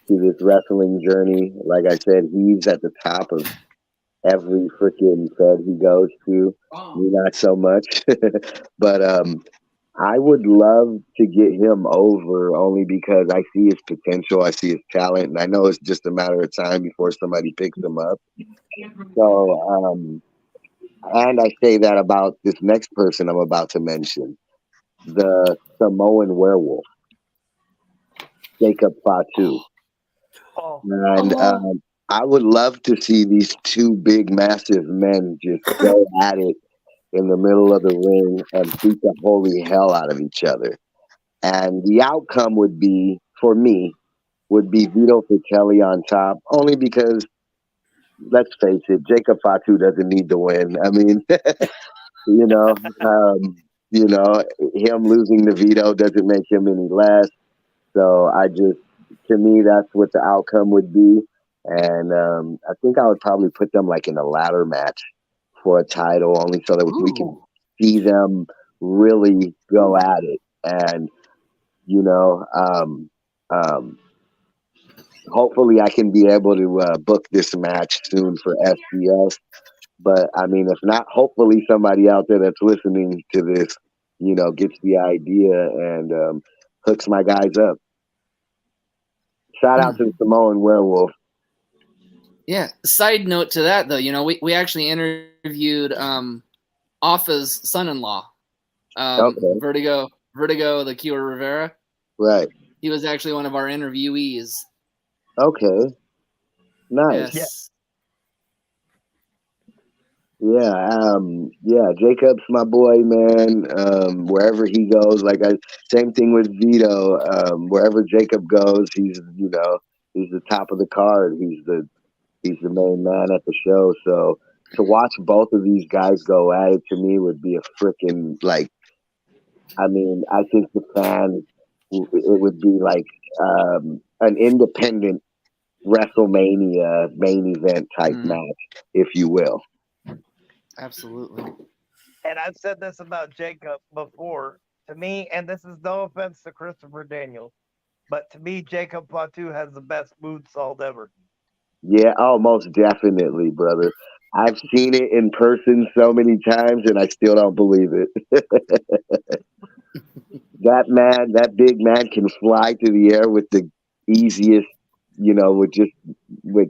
this wrestling journey. Like I said, he's at the top of every freaking fed he goes to. Me not so much, but I would love to get him over only because I see his potential, I see his talent, and I know it's just a matter of time before somebody picks him up. So, and I say that about this next person I'm about to mention, the Samoan werewolf, Jacob Fatu. Oh, And I would love to see these two big, massive men just go at it in the middle of the ring and beat the holy hell out of each other. And the outcome would be, for me, would be Vito Fratelli on top, only because, let's face it, Jacob Fatu doesn't need to win. I mean, you know, him losing to Vito doesn't make him any less. So to me, that's what the outcome would be. And I think I would probably put them like in a ladder match for a title, only so that we can see them really go at it. And, hopefully I can be able to book this match soon for SBS. But I mean, if not, hopefully somebody out there that's listening to this, gets the idea and hooks my guys up. Shout out to the Samoan werewolf. Yeah. Side note to that, though, we actually interviewed Offa's son-in-law, Vertigo, the Kira Rivera. Right. He was actually one of our interviewees. Okay. Nice. Yes. Yeah. Jacob's my boy, man. Wherever he goes, same thing with Vito. Wherever Jacob goes, he's the top of the card. He's the main man at the show. So to watch both of these guys go at it, to me, would be a freaking I think the fans, it would be like an independent WrestleMania main event type match, if you will. Absolutely. And I've said this about Jacob before. To me, and this is no offense to Christopher Daniels, but to me, Jacob Fatu has the best moonsault ever. Yeah, oh, most definitely, brother. I've seen it in person so many times, and I still don't believe it. That big man can fly through the air with the easiest, with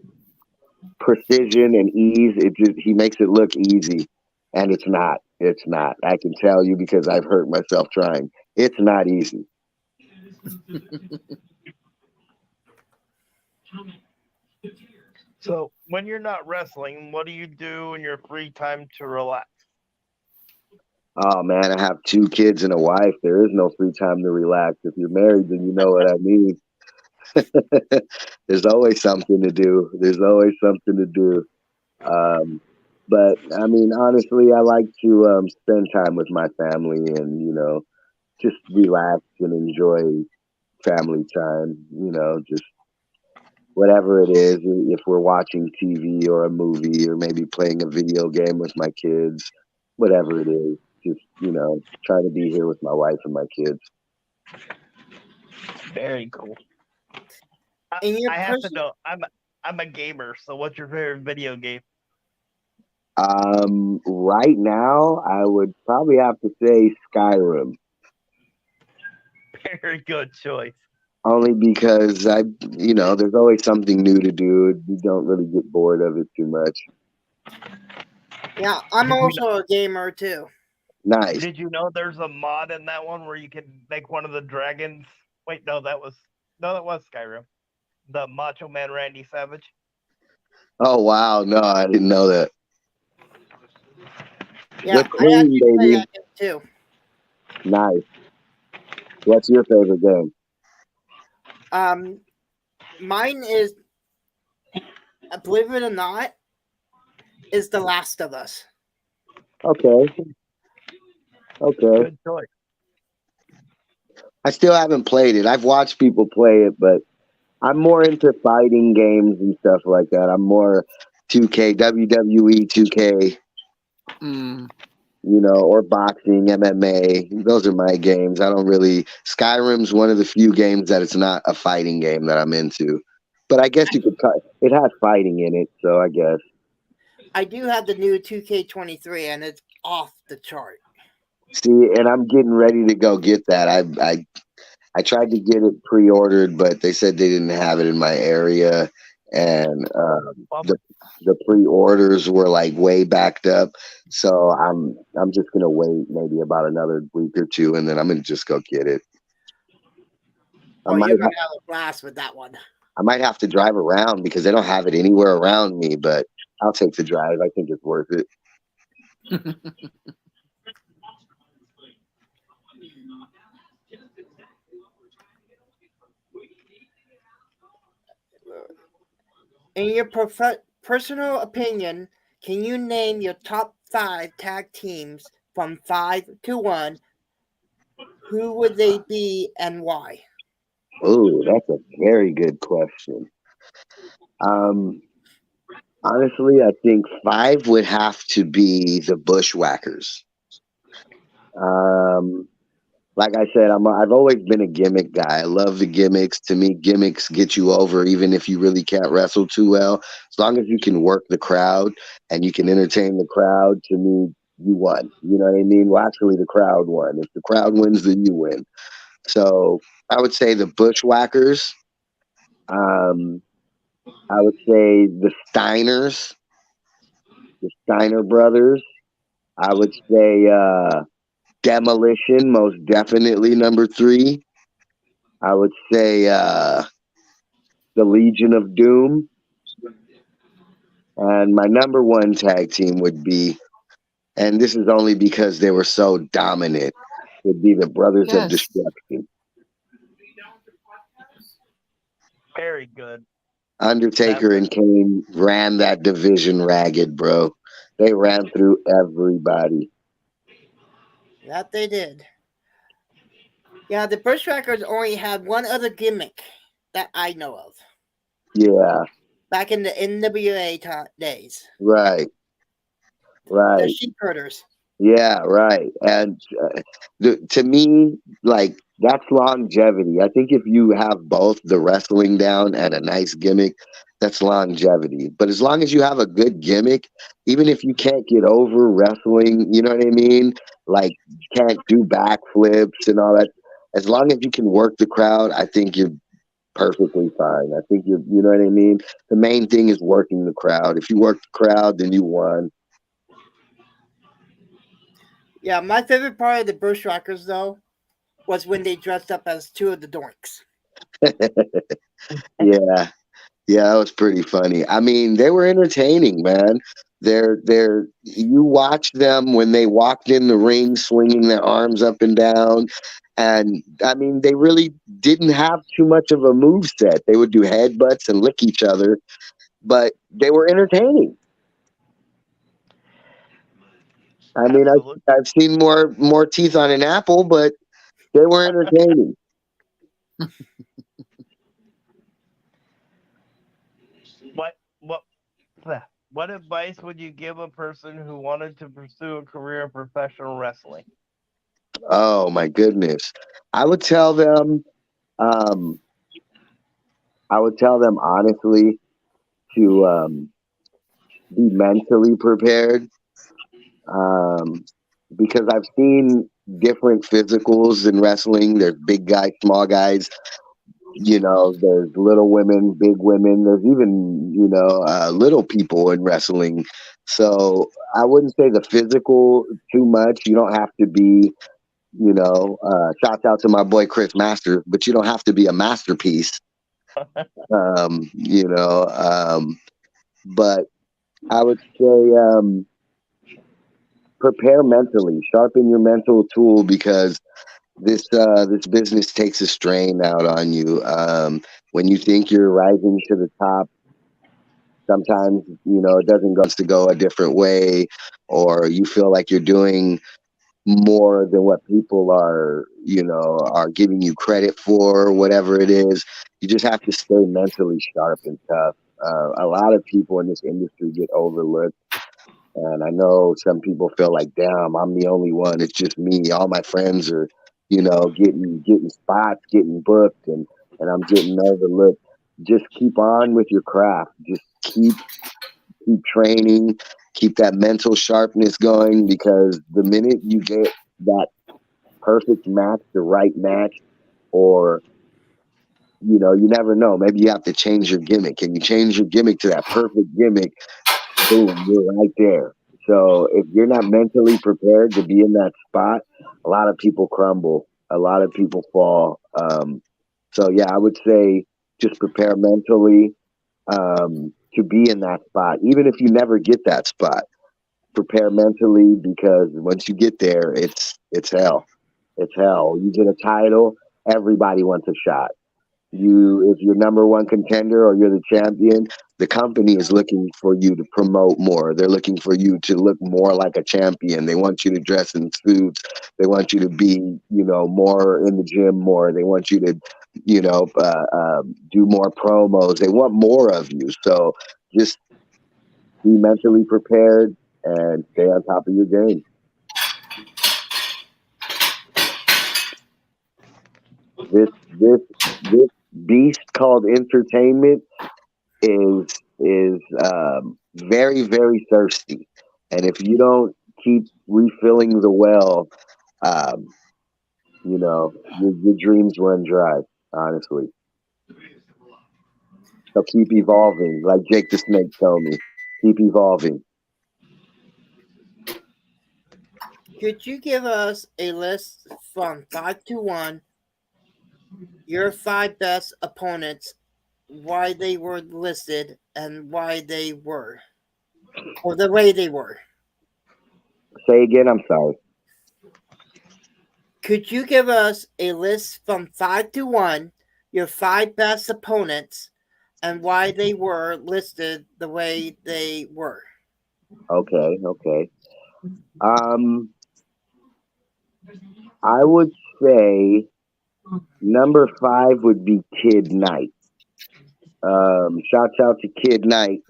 precision and ease. He makes it look easy, and it's not. It's not. I can tell you because I've hurt myself trying. It's not easy. So when you're not wrestling, what do you do in your free time to relax? Oh man, I have 2 kids and a wife. There is no free time to relax. If you're married, then you know what I mean. There's always something to do. There's always something to do. Um, but I mean, honestly, I like to spend time with my family and just relax and enjoy family time. Just whatever it is. If we're watching TV or a movie or maybe playing a video game with my kids, whatever it is, just try to be here with my wife and my kids. Very cool. In your I have to person- know. I'm a gamer. So what's your favorite video game? Right now, I would probably have to say Skyrim, Very good choice. only because there's always something new to do. You don't really get bored of it too much. Yeah, I'm also a gamer too. Nice. Did you know there's a mod in that one where you can make one of the dragons? Wait, that was Skyrim. The Macho Man Randy Savage. Oh wow, no, I didn't know that. Yeah, Whip I cream, actually play baby. that game too. Nice. What's your favorite game? Mine is, believe it or not, is The Last of Us. Okay. Good choice. I still haven't played it. I've watched people play it, but I'm more into fighting games and stuff like that. I'm more 2K, WWE 2K, Mm. or boxing, MMA. Those are my games. I don't really. Skyrim's one of the few games that it's not a fighting game that I'm into. But I guess you could cut. It has fighting in it, so I guess. I do have the new 2K23, and it's off the chart. See, and I'm getting ready to go get that. I tried to get it pre-ordered, but they said they didn't have it in my area, and the pre-orders were like way backed up. So I'm just gonna wait maybe about another week or two, and then I'm gonna just go get it. Oh, you're gonna have a blast with that one. I might have to drive around because they don't have it anywhere around me, but I'll take the drive. I think it's worth it. In your personal opinion, can you name your top 5 tag teams from 5 to 1? Who would they be and why? Oh, that's a very good question. Honestly, I think 5 would have to be the Bushwhackers. Like I said, I've always been a gimmick guy. I love the gimmicks. To me, gimmicks get you over, even if you really can't wrestle too well. As long as you can work the crowd and you can entertain the crowd, to me, you won. You know what I mean? Well, actually, the crowd won. If the crowd wins, then you win. So I would say the Bushwhackers. I would say the Steiners, the Steiner brothers. I would say Demolition, most definitely number 3. I would say the Legion of Doom. And my number 1 tag team would be, and this is only because they were so dominant, would be the Brothers of Destruction. Very good. Undertaker and Kane ran that division ragged, bro. They ran through everybody. That they did. Yeah, the Bushwhackers only had one other gimmick that I know of. Yeah. Back in the NWA days. Right. The sheep herders. Yeah, right. And to me, like, that's longevity. I think if you have both the wrestling down and a nice gimmick, that's longevity. But as long as you have a good gimmick, even if you can't get over wrestling, you know what I mean? Like, you can't do backflips and all that. As long as you can work the crowd, I think you're perfectly fine. I think you know what I mean? The main thing is working the crowd. If you work the crowd, then you won. Yeah, my favorite part of the Bushwhackers, though, was when they dressed up as 2 of the Doinks. Yeah. Yeah, that was pretty funny. I mean, they were entertaining, man. You watch them when they walked in the ring swinging their arms up and down. And I mean, they really didn't have too much of a move set. They would do headbutts and lick each other, but they were entertaining. I mean, Absolutely. I've seen more teeth on an apple, but they were entertaining. What what advice would you give a person who wanted to pursue a career in professional wrestling? Oh my goodness. I would tell them, um, I would tell them honestly to be mentally prepared, um, because I've seen different physicals in wrestling. There's big guys, small guys. You know, there's little women, big women. There's even little people in wrestling. So I wouldn't say the physical too much. You don't have to be, shouts out to my boy Chris Masters, but you don't have to be a masterpiece. Um, you know, um, but I would say prepare mentally, sharpen your mental tool because this business takes a strain out on you. When you think you're rising to the top, sometimes it doesn't go a different way, or you feel like you're doing more than what people are giving you credit for, whatever it is. You just have to stay mentally sharp and tough. A lot of people in this industry get overlooked. And I know some people feel like, damn, I'm the only one. It's just me. All my friends are, getting spots, getting booked, and I'm getting overlooked. Just keep on with your craft. Just keep training, keep that mental sharpness going, because the minute you get that perfect match, the right match, or you never know. Maybe you have to change your gimmick. Can you change your gimmick to that perfect gimmick? Boom, you're right there. So if you're not mentally prepared to be in that spot, a lot of people crumble. A lot of people fall. So yeah, I would say just prepare mentally to be in that spot. Even if you never get that spot, prepare mentally, because once you get there, it's hell. It's hell. You get a title, everybody wants a shot. If you're number one contender or you're the champion, the company is looking for you to promote more. They're looking for you to look more like a champion. They want you to dress in suits. They want you to be, more in the gym more. They want you to, do more promos. They want more of you. So just be mentally prepared and stay on top of your game. This this this beast called entertainment is very, very thirsty, and if you don't keep refilling the well, um, your dreams run dry. Honestly, so keep evolving, like Jake the Snake told me. Keep evolving. Could you give us a list from 5 to 1, your 5 best opponents, why they were listed, and why they were, or the way they were? Say again. I'm sorry. Could you give us a list from 5 to 1, your 5 best opponents, and why they were listed the way they were? Okay. Okay. Um, I would say number 5 would be Kid Knight. Shouts out to Kid Knight.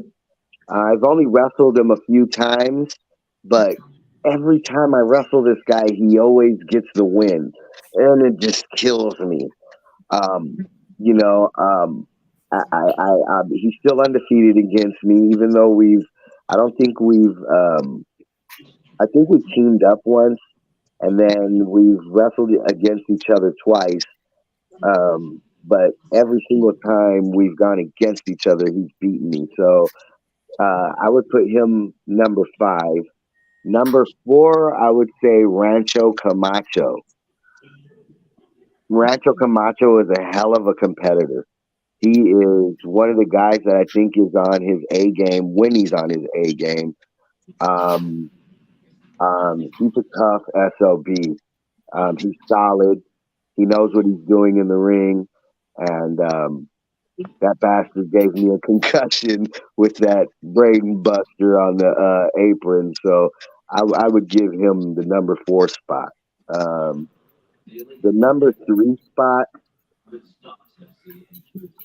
I've only wrestled him a few times, but every time I wrestle this guy, he always gets the win, and it just kills me. Um, you know, he's still undefeated against me, even though I don't think I think we teamed up once, and then we've wrestled against each other twice. But every single time we've gone against each other, he's beaten me. So I would put him number 5. Number 4, I would say Rancho Camacho. Rancho Camacho is a hell of a competitor. He is one of the guys that I think is on his A game when he's on his A game. Um, he's a tough SOB. He's solid. He knows what he's doing in the ring, and that bastard gave me a concussion with that Braden Buster on the apron. So I would give him the number 4 spot. The number 3 spot,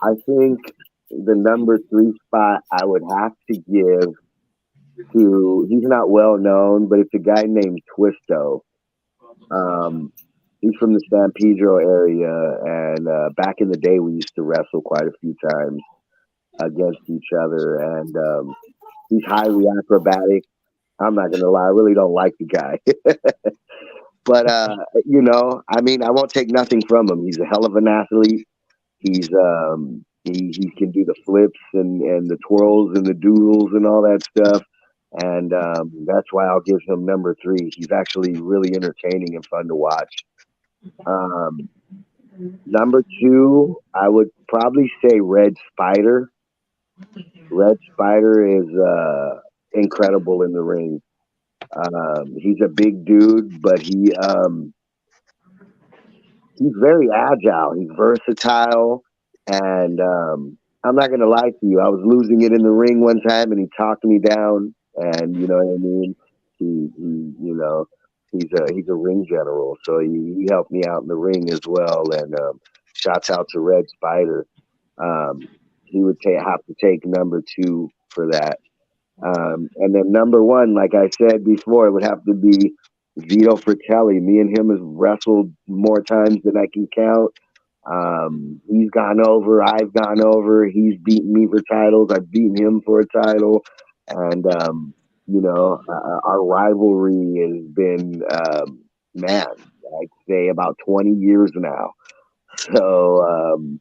I think the number 3 spot I would have to give to, he's not well known, but it's a guy named Twisto. He's from the San Pedro area, and back in the day, we used to wrestle quite a few times against each other, and he's highly acrobatic. I'm not gonna lie, I really don't like the guy, but I mean, I won't take nothing from him. He's a hell of an athlete. He's he can do the flips and the twirls and the doodles and all that stuff. And that's why I'll give him number 3. He's actually really entertaining and fun to watch. Number 2, I would probably say Red Spider. Red Spider is incredible in the ring. He's a big dude, but he's very agile. He's versatile, and I'm not gonna lie to you. I was losing it in the ring one time, and he talked me down. And you know what I mean. He's a ring general, so he helped me out in the ring as well. And shouts out to Red Spider. He would have to take number 2 for that. And then number 1, like I said before, it would have to be Vito Fratelli. Me and him have wrestled more times than I can count. He's gone over, I've gone over. He's beaten me for titles. I've beaten him for a title. And, our rivalry has been, man, I'd say about 20 years now. So,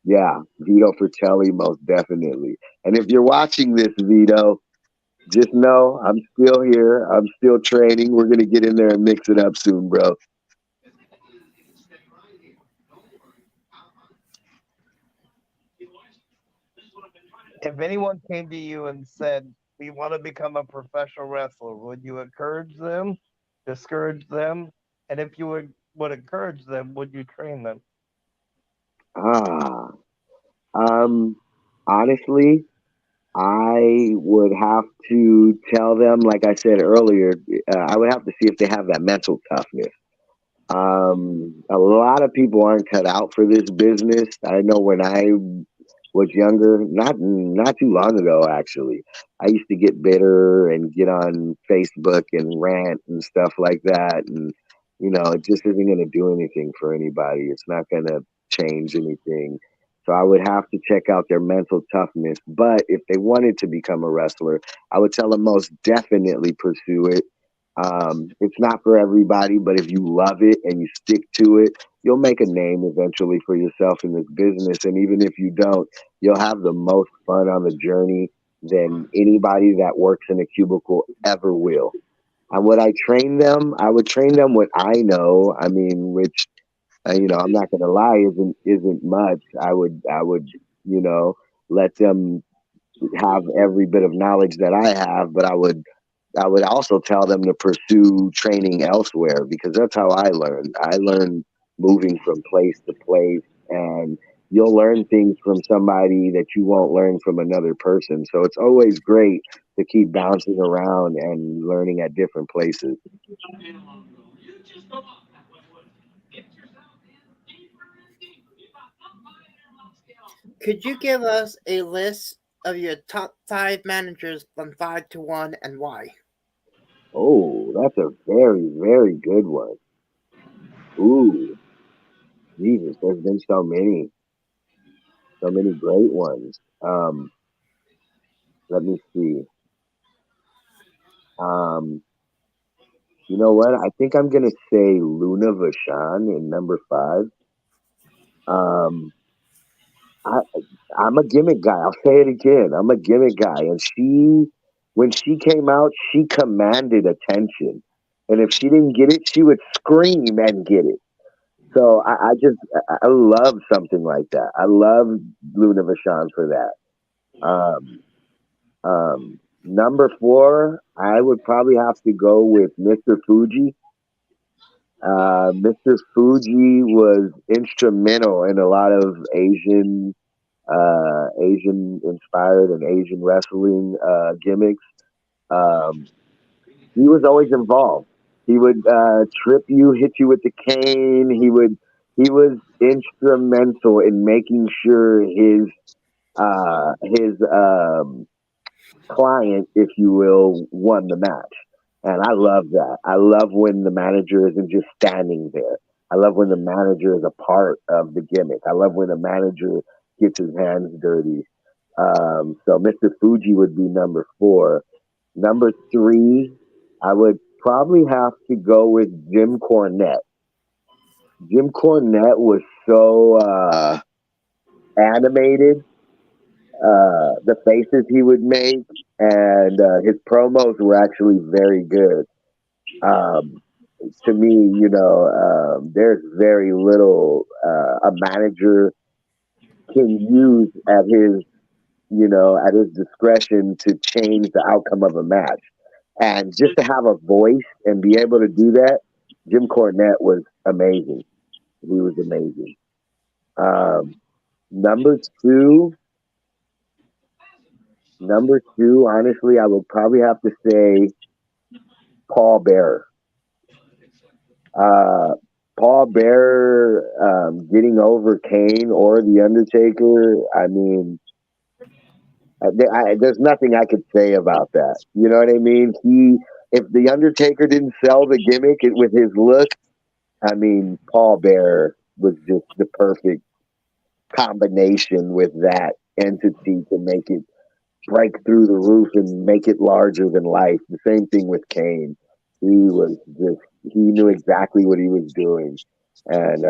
yeah, Vito Fratelli, most definitely. And if you're watching this, Vito, just know I'm still here. I'm still training. We're going to get in there and mix it up soon, bro. If anyone came to you and said, we want to become a professional wrestler, would you encourage them, discourage them? And if you would encourage them, would you train them? Honestly, I would have to tell them, like I said earlier, I would have to see if they have that mental toughness. A lot of people aren't cut out for this business. I know when I was younger, not too long ago, actually, I used to get bitter and get on Facebook and rant and stuff like that. And, it just isn't going to do anything for anybody. It's not going to change anything. So I would have to check out their mental toughness. But if they wanted to become a wrestler, I would tell them most definitely pursue it. It's not for everybody, but if you love it and you stick to it, you'll make a name eventually for yourself in this business. And even if you don't, you'll have the most fun on the journey than anybody that works in a cubicle ever will. And would I train them? I would train them what I know. I mean, which I'm not going to lie, isn't much. I would let them have every bit of knowledge that I have, but I would also tell them to pursue training elsewhere, because that's how I learned. I learned moving from place to place, and you'll learn things from somebody that you won't learn from another person. So it's always great to keep bouncing around and learning at different places. Could you give us a list of your top 5 managers from 5 to 1 and why? Oh, that's a very, very good one. Ooh, Jesus, there's been so many great ones. Let me see. You know what? I think I'm gonna say Luna Vachon in number 5. I, I'm a gimmick guy. I'll say it again. I'm a gimmick guy, and when she came out, she commanded attention. And if she didn't get it, she would scream and get it. So I love something like that. I love Luna Vachon for that. Number four, I would probably have to go with Mr. Fuji. Mr. Fuji was instrumental in a lot of Asian inspired and Asian wrestling gimmicks. Um, he was always involved. He would trip you, hit you with the cane. He was instrumental in making sure his client, if you will, won the match. And I love that. I love when the manager isn't just standing there. I love when the manager is a part of the gimmick. I love when the manager gets his hands dirty. So Mr. Fuji would be number four. Number three, I would probably have to go with Jim Cornette. Jim Cornette was so animated, the faces he would make, and his promos were actually very good. Um, to me, there's very little a manager can use at his discretion to change the outcome of a match. And just to have a voice and be able to do that, Jim Cornette was amazing. He was amazing. Um, number two, honestly, I would probably have to say Paul Bearer. Uh, Paul Bearer getting over Kane or The Undertaker. I mean, there's nothing I could say about that. You know what I mean? If The Undertaker didn't sell the gimmick with his look, I mean, Paul Bearer was just the perfect combination with that entity to make it break through the roof and make it larger than life. The same thing with Kane. He knew exactly what he was doing, and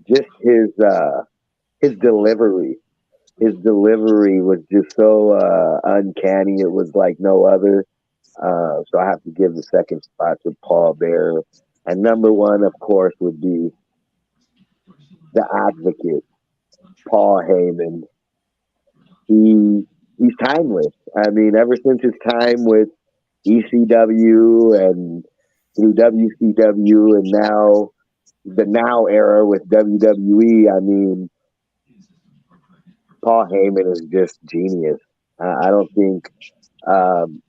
just his delivery. His delivery was just so uncanny. It was like no other. So I have to give the second spot to Paul Bearer. And number one, of course, would be the Advocate, Paul Heyman. He's timeless. I mean, ever since his time with ECW and through WCW and now the now era with WWE, I mean, Paul Heyman is just genius. I don't think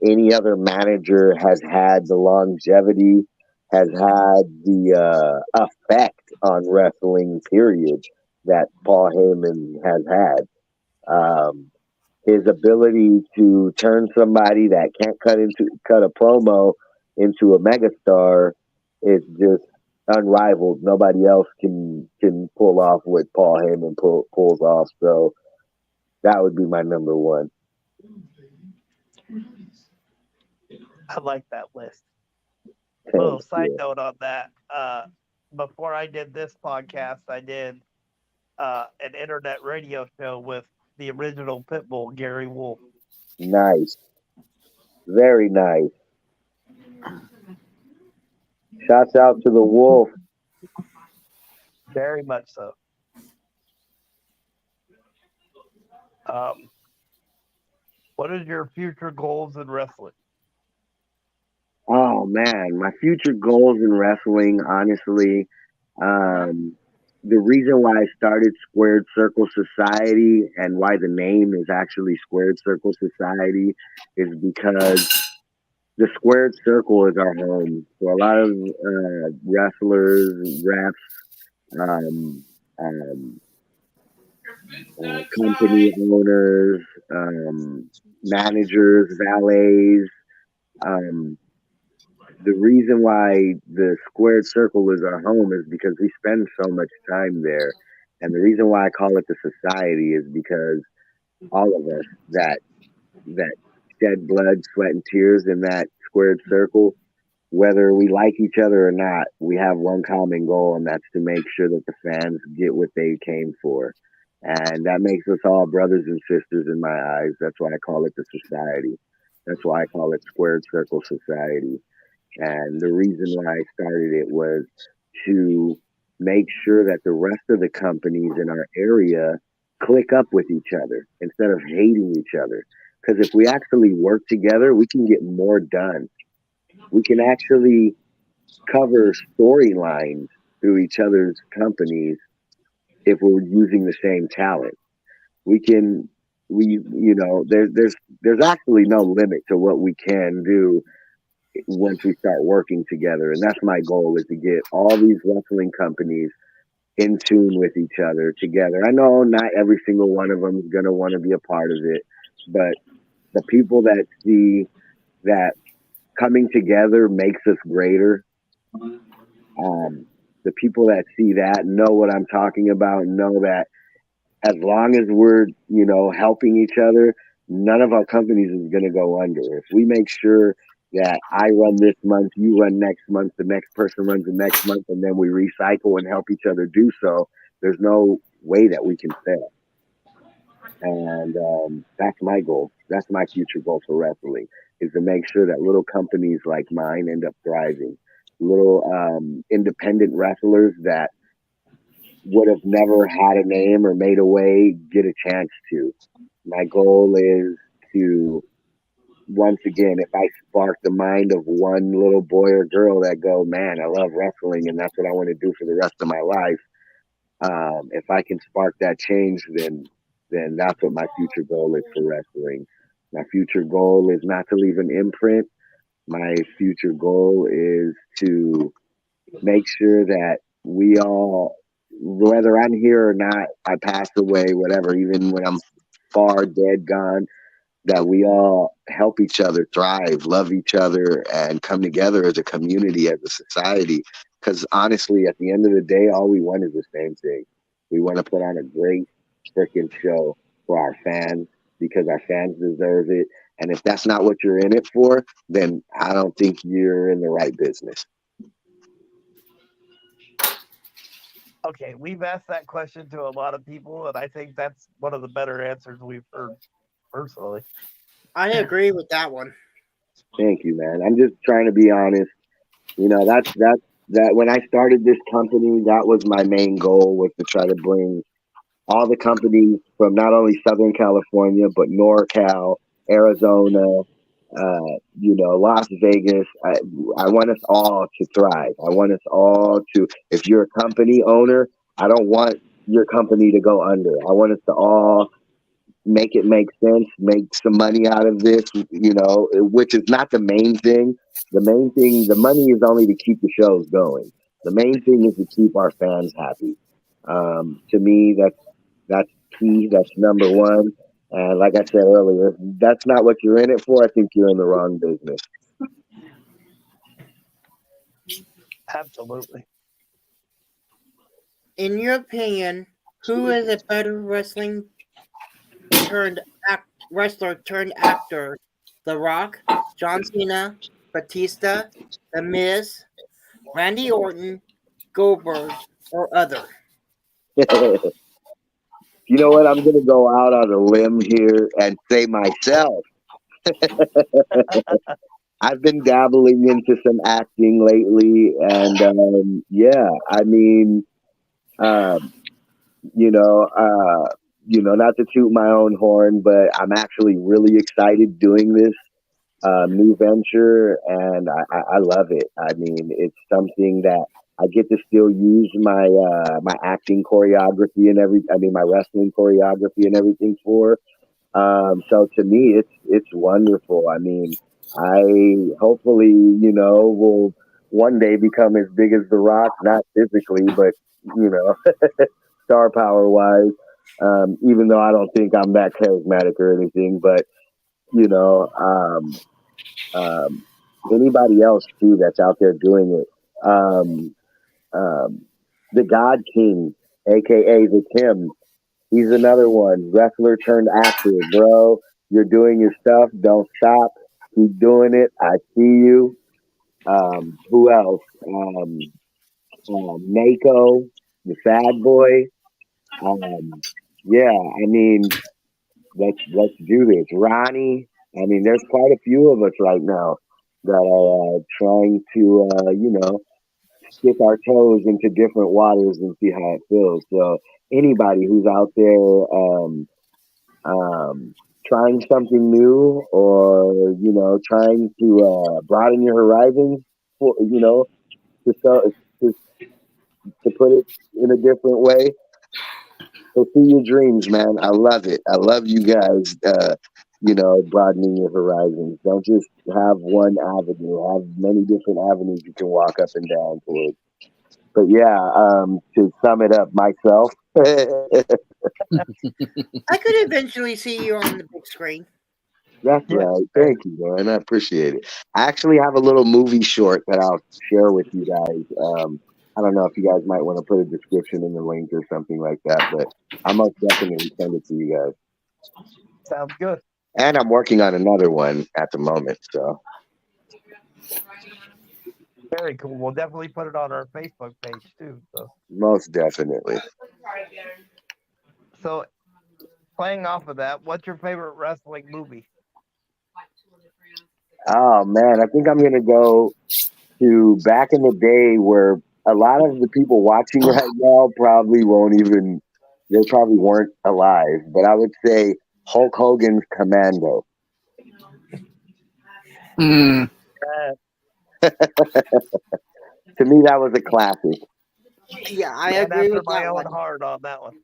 any other manager has had the longevity, has had the effect on wrestling, period, that Paul Heyman has had. His ability to turn somebody that can't cut a promo into a megastar is just unrivaled. Nobody else can pull off what Paul Heyman pulls off. So that would be my number one. I like that list. Thank Little side you. note on that. Before I did this podcast, I did an internet radio show with the original Pitbull, Gary Wolf. Nice. Very nice. Shouts out to the Wolf. Very much so. What is your future goals in wrestling? Oh man, my future goals in wrestling, honestly, the reason why I started Squared Circle Society and why the name is actually Squared Circle Society is because the Squared Circle is our home. So a lot of wrestlers, refs, um, um, company owners, managers, valets. Um, the reason why the squared circle is our home is because we spend so much time there. And the reason why I call it the society is because all of us that shed blood, sweat, and tears in that squared circle, whether we like each other or not, we have one common goal, and that's to make sure that the fans get what they came for. And that makes us all brothers and sisters in my eyes. That's why I call it the society. That's why I call it Squared Circle Society. And the reason why I started it was to make sure that the rest of the companies in our area click up with each other instead of hating each other. Because if we actually work together, we can get more done. We can actually cover storylines through each other's companies if we're using the same talent. We can there's actually no limit to what we can do once we start working together. And that's my goal, is to get all these wrestling companies in tune with each other together. I know not every single one of them is going to want to be a part of it, but the people that see that coming together makes us greater, the people that see that know what I'm talking about, know that as long as we're, helping each other, none of our companies is going to go under. If we make sure that I run this month, you run next month, the next person runs the next month, and then we recycle and help each other do so, there's no way that we can fail. And that's my goal. That's my future goal for wrestling, is to make sure that little companies like mine end up thriving. Little independent wrestlers that would have never had a name or made a way get a chance to. My goal is to, once again, if I spark the mind of one little boy or girl that go, man, I love wrestling and that's what I want to do for the rest of my life. If I can spark that change, then that's what my future goal is for wrestling. My future goal is not to leave an imprint. My future goal is to make sure that we all, whether I'm here or not, I pass away, whatever, even when I'm far dead, gone, that we all help each other thrive, love each other, and come together as a community, as a society. Because honestly, at the end of the day, all we want is the same thing. We want to put on a great freaking show for our fans, because our fans deserve it. And if that's not what you're in it for, then I don't think you're in the right business. Okay, we've asked that question to a lot of people, and I think that's one of the better answers we've heard personally. I agree with that one. Thank you, man. I'm just trying to be honest. That when I started this company, that was my main goal, was to try to bring all the companies from not only Southern California, but NorCal, Arizona, Las Vegas. I want us all to thrive. I want us all to, if you're a company owner, I don't want your company to go under. I want us to all make it make sense, make some money out of this, which is not the main thing. The main thing, the money is only to keep the shows going. The main thing is to keep our fans happy. To me, that's key. That's number one. And like I said earlier, if that's not what you're in it for, I think you're in the wrong business. Absolutely. In your opinion, who is a better wrestler turned actor? The Rock, John Cena, Batista, The Miz, Randy Orton, Goldberg, or other? You know what? I'm going to go out on a limb here and say myself. I've been dabbling into some acting lately, and yeah, I mean, not to toot my own horn, but I'm actually really excited doing this new venture, and I love it. I mean, it's something that I get to still use my acting choreography and my wrestling choreography and everything for. So to me, it's wonderful. I mean, I hopefully, will one day become as big as The Rock, not physically, but star power wise. Even though I don't think I'm that charismatic or anything, but you know, um, anybody else too that's out there doing it. The God King, aka the Tim, he's another one. Wrestler turned actor, bro. You're doing your stuff. Don't stop. Keep doing it. I see you. Who else? Mako, the Sad Boy. Yeah, I mean, let's do this. Ronnie. I mean, there's quite a few of us right now that are trying to, dip our toes into different waters and see how it feels. So anybody who's out there trying something new, or trying to broaden your horizons, for to, so- to to put it in a different way, pursue your dreams, man. I love it. I love you guys. Broadening your horizons. Don't just have one avenue. Have many different avenues you can walk up and down towards. But yeah, to sum it up, myself. I could eventually see you on the big screen. That's Yeah, right. right. Thank you, man. I appreciate it. I actually have a little movie short that I'll share with you guys. I don't know if you guys might want to put a description in the link or something like that, but I'll most definitely send it to you guys. Sounds good. And I'm working on another one at the moment, so Very cool. We'll definitely put it on our Facebook page too. most definitely. So playing off of that, what's your favorite wrestling movie? Oh man, I think I'm gonna go to back in the day where a lot of the people watching right now probably won't even, they probably weren't alive, but I would say Hulk Hogan's Commando. Mm. To me, that was a classic. Yeah, I And agree after with my that own one. heart on that one.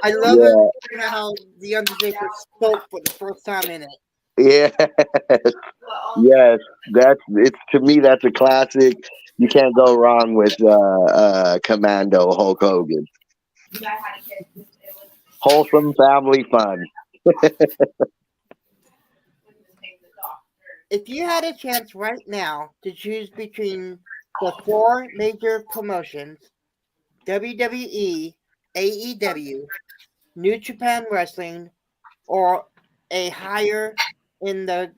I love Yeah, it how the Undertaker spoke for the first time in it. yeah, yes. It's to me that's a classic. You can't go wrong with Commando Hulk Hogan. Wholesome family fun. If you had a chance right now to choose between the four major promotions, WWE, AEW, New Japan Wrestling, or a higher in the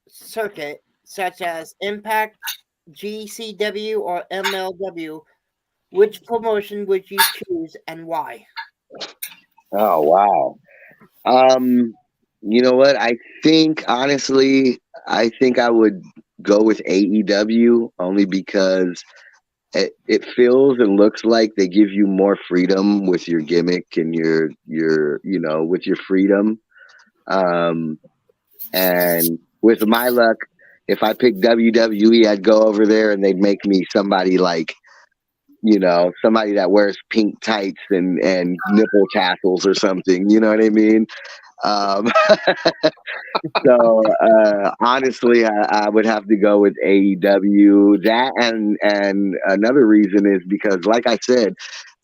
circuit, such as Impact, GCW, or MLW, which promotion would you choose and why? Oh wow. You know what? I think honestly, I think I would go with AEW only because it feels and looks like they give you more freedom with your gimmick and your with your freedom. Um, and with my luck, if I pick WWE, I'd go over there and they'd make me somebody like somebody that wears pink tights and nipple tassels or something. You know what I mean? Um, so honestly, I would have to go with AEW. That and another reason is because, like I said,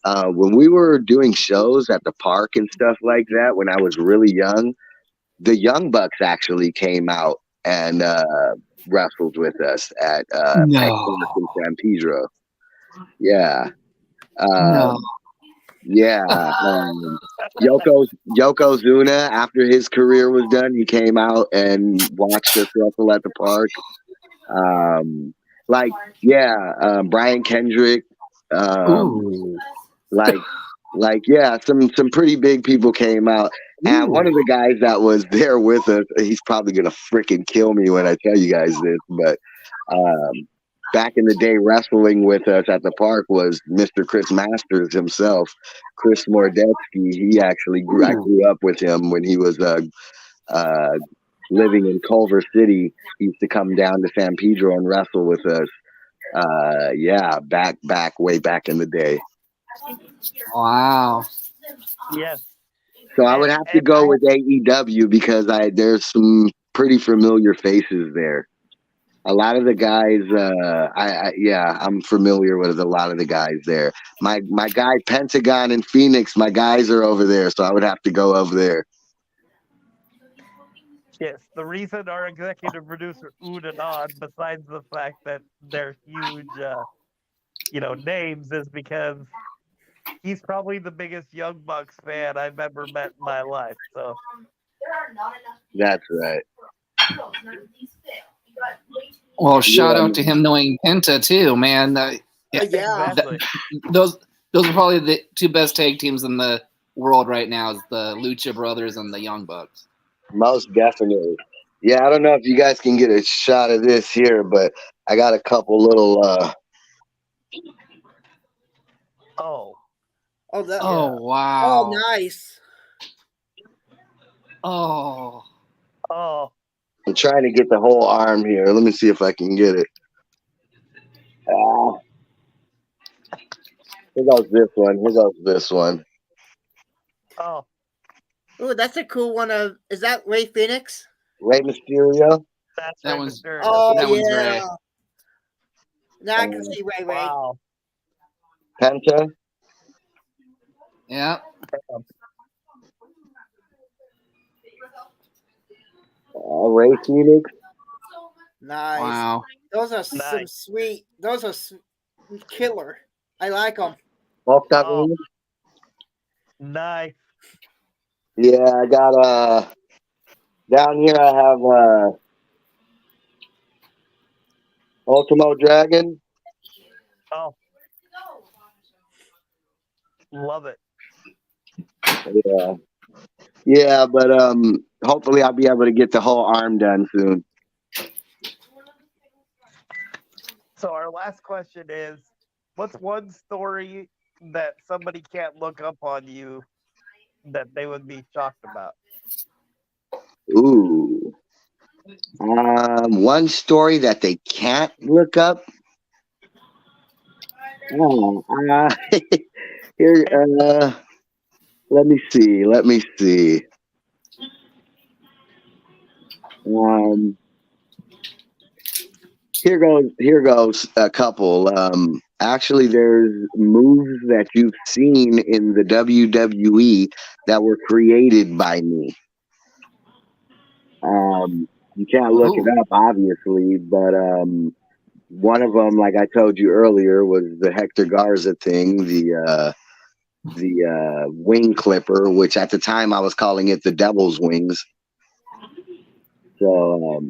when we were doing shows at the park and stuff like that, when I was really young, the Young Bucks actually came out and wrestled with us at Pet No. Park in San Pedro. Yeah. No. Yeah, Yokozuna, after his career was done, he came out and watched us wrestle at the park. Um, like, yeah, Brian Kendrick, um, Ooh. like, yeah, some pretty big people came out. And one of the guys that was there with us, he's probably gonna freaking kill me when I tell you guys this, but back in the day, wrestling with us at the park was Mr. Chris Masters himself, Chris Mordetsky. He actually I grew up with him when he was living in Culver City. He used to come down to San Pedro and wrestle with us. Yeah, way back in the day. Wow. Yes. So I would have to go with AEW because there's some pretty familiar faces there. A lot of the guys, I'm familiar with a lot of the guys there. My guy Pentagon and Phoenix, my guys are over there, so I would have to go over there. Yes, the reason our executive producer oohed and awed, besides the fact that they're huge, names, is because he's probably the biggest Young Bucks fan I've ever met in my life. So That's right. Well, shout out to him knowing Penta too, man. Yeah. exactly. Those are probably the two best tag teams in the world right now, is the Lucha Brothers and the Young Bucks. Most definitely. Yeah, I don't know if you guys can get a shot of this here, but I got a couple little Oh. Oh, that. Oh, wow. Oh, nice. Oh. Oh. I'm trying to get the whole arm here. Let me see if I can get it. Here goes this one. Here goes this one. Oh. Ooh, that's a cool one. Is that Ray Phoenix? Rey Mysterio. That's That Rey one's- Mysterio. Oh, That one's yeah. Ray. Now I can see Ray. Wow. Penta. Yeah. Rey Phoenix. Nice. Wow. Those are some Nice. sweet. Those are killer. I like them. Octagon. Oh. Nice. Yeah, I got down here I have Ultimo Dragon. Oh. Love it. Yeah. Yeah, but hopefully I'll be able to get the whole arm done soon. So our last question is, what's one story that somebody can't look up on you that they would be shocked about? Ooh. One story that they can't look up. Oh, here, let me see. Here goes a couple. Actually, there's moves that you've seen in the WWE that were created by me. You can't look it up, obviously, but one of them, like I told you earlier, was the Hector Garza thing, the wing clipper, which at the time I was calling it the Devil's Wings. So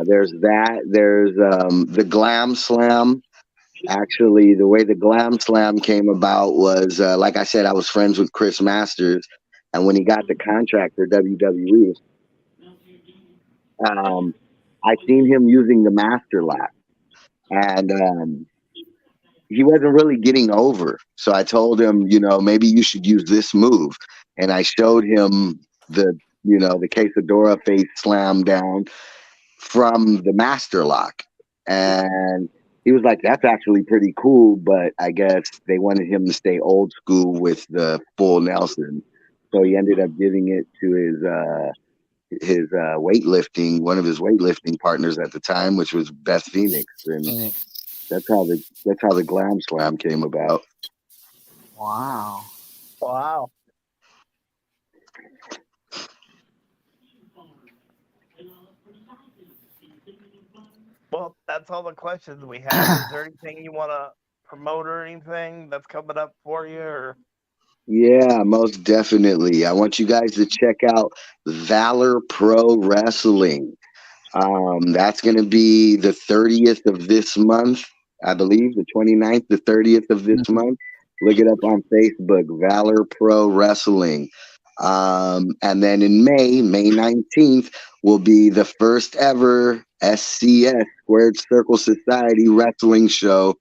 there's that. There's the Glam Slam. Actually, the way the Glam Slam came about was, like I said, I was friends with Chris Masters, and when he got the contract for WWE, I seen him using the Master Lock, and he wasn't really getting over. So I told him, maybe you should use this move, and I showed him the Quesadora face slam down from the Master Lock, and he was like, "That's actually pretty cool," but I guess they wanted him to stay old school with the full Nelson, so he ended up giving it to his weightlifting, one of his weightlifting partners at the time, which was Beth Phoenix, and that's how the Glam Slam came about. Wow. Wow. Well, that's all the questions we have. Is there anything you want to promote or anything that's coming up for you? Or Yeah, most definitely. I want you guys to check out Valor Pro Wrestling. That's going to be the 30th of this month, I believe, the 29th, the 30th of this month. Look it up on Facebook, Valor Pro Wrestling. And then in May 19th, will be the first ever SCS, Squared Circle Society Wrestling Show.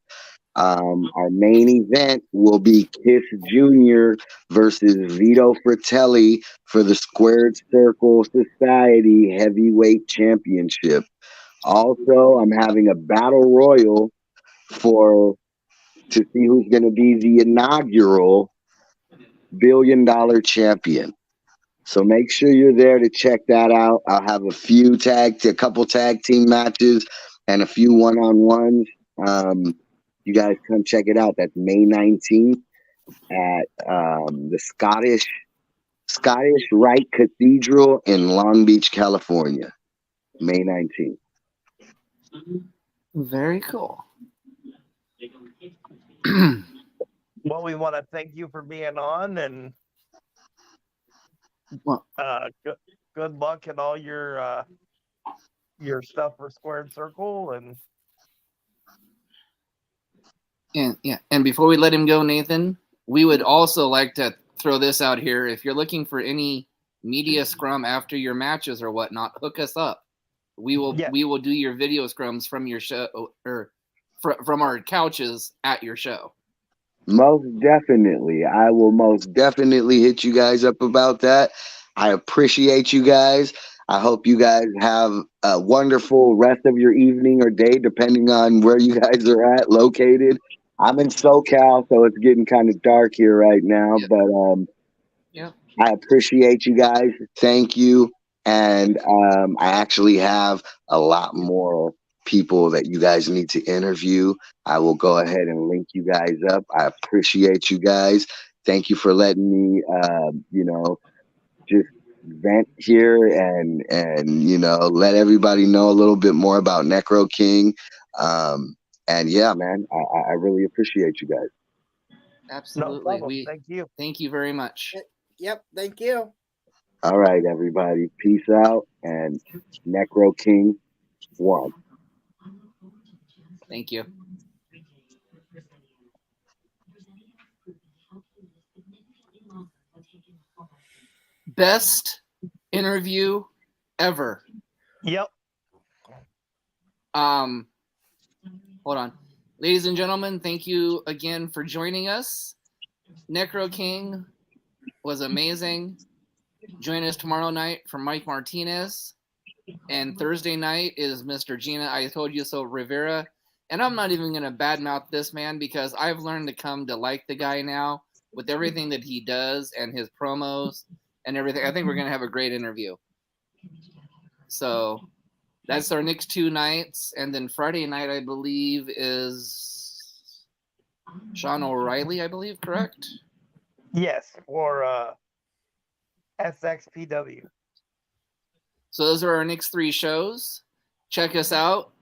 Our main event will be Kiss Jr. versus Vito Fratelli for the Squared Circle Society Heavyweight Championship. Also, I'm having a battle royal to see who's going to be the inaugural $1 billion champion. So make sure you're there to check that out. I'll have a couple tag team matches and a few one-on-ones. You guys come check it out. That's May 19th at the Scottish Rite Cathedral in Long Beach, California. May 19th. Very cool. well, we want to thank you for being on, and Well, good luck in all your stuff for Squared Circle. And before we let him go, Nathan, we would also like to throw this out here. If you're looking for any media scrum after your matches or whatnot, hook us up. We will do your video scrums from your show or from our couches at your show. Most definitely. I will most definitely hit you guys up about that. I appreciate you guys. I hope you guys have a wonderful rest of your evening or day, depending on where you guys are at located. I'm in SoCal, so it's getting kind of dark here right now, Yep. but Yep. I appreciate you guys. Thank you. And I actually have a lot more people that you guys need to interview. I will go ahead and link you guys up. I appreciate you guys. Thank you for letting me, just vent here and let everybody know a little bit more about Necro King. And yeah, man, I really appreciate you guys. No Absolutely. problem. Thank you. Thank you very much. Yep. Thank you. All right, everybody. Peace out and Necro King 1. Thank you. Best interview ever. Yep. Hold on. Ladies and gentlemen, thank you again for joining us. Necro King was amazing. Join us tomorrow night for Mike Martinez. And Thursday night is Mr. Gina I Told You So Rivera. And I'm not even going to badmouth this man because I've learned to come to like the guy now with everything that he does and his promos and everything. I think we're going to have a great interview. So that's our next 2 nights. And then Friday night, I believe, is Sean O'Reilly, I believe, correct? Yes, for SXPW. So those are our next 3 shows. Check us out.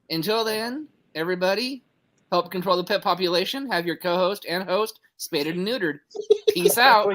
Until then, everybody, help control the pet population. Have your co-host and host spaded and neutered. Peace out.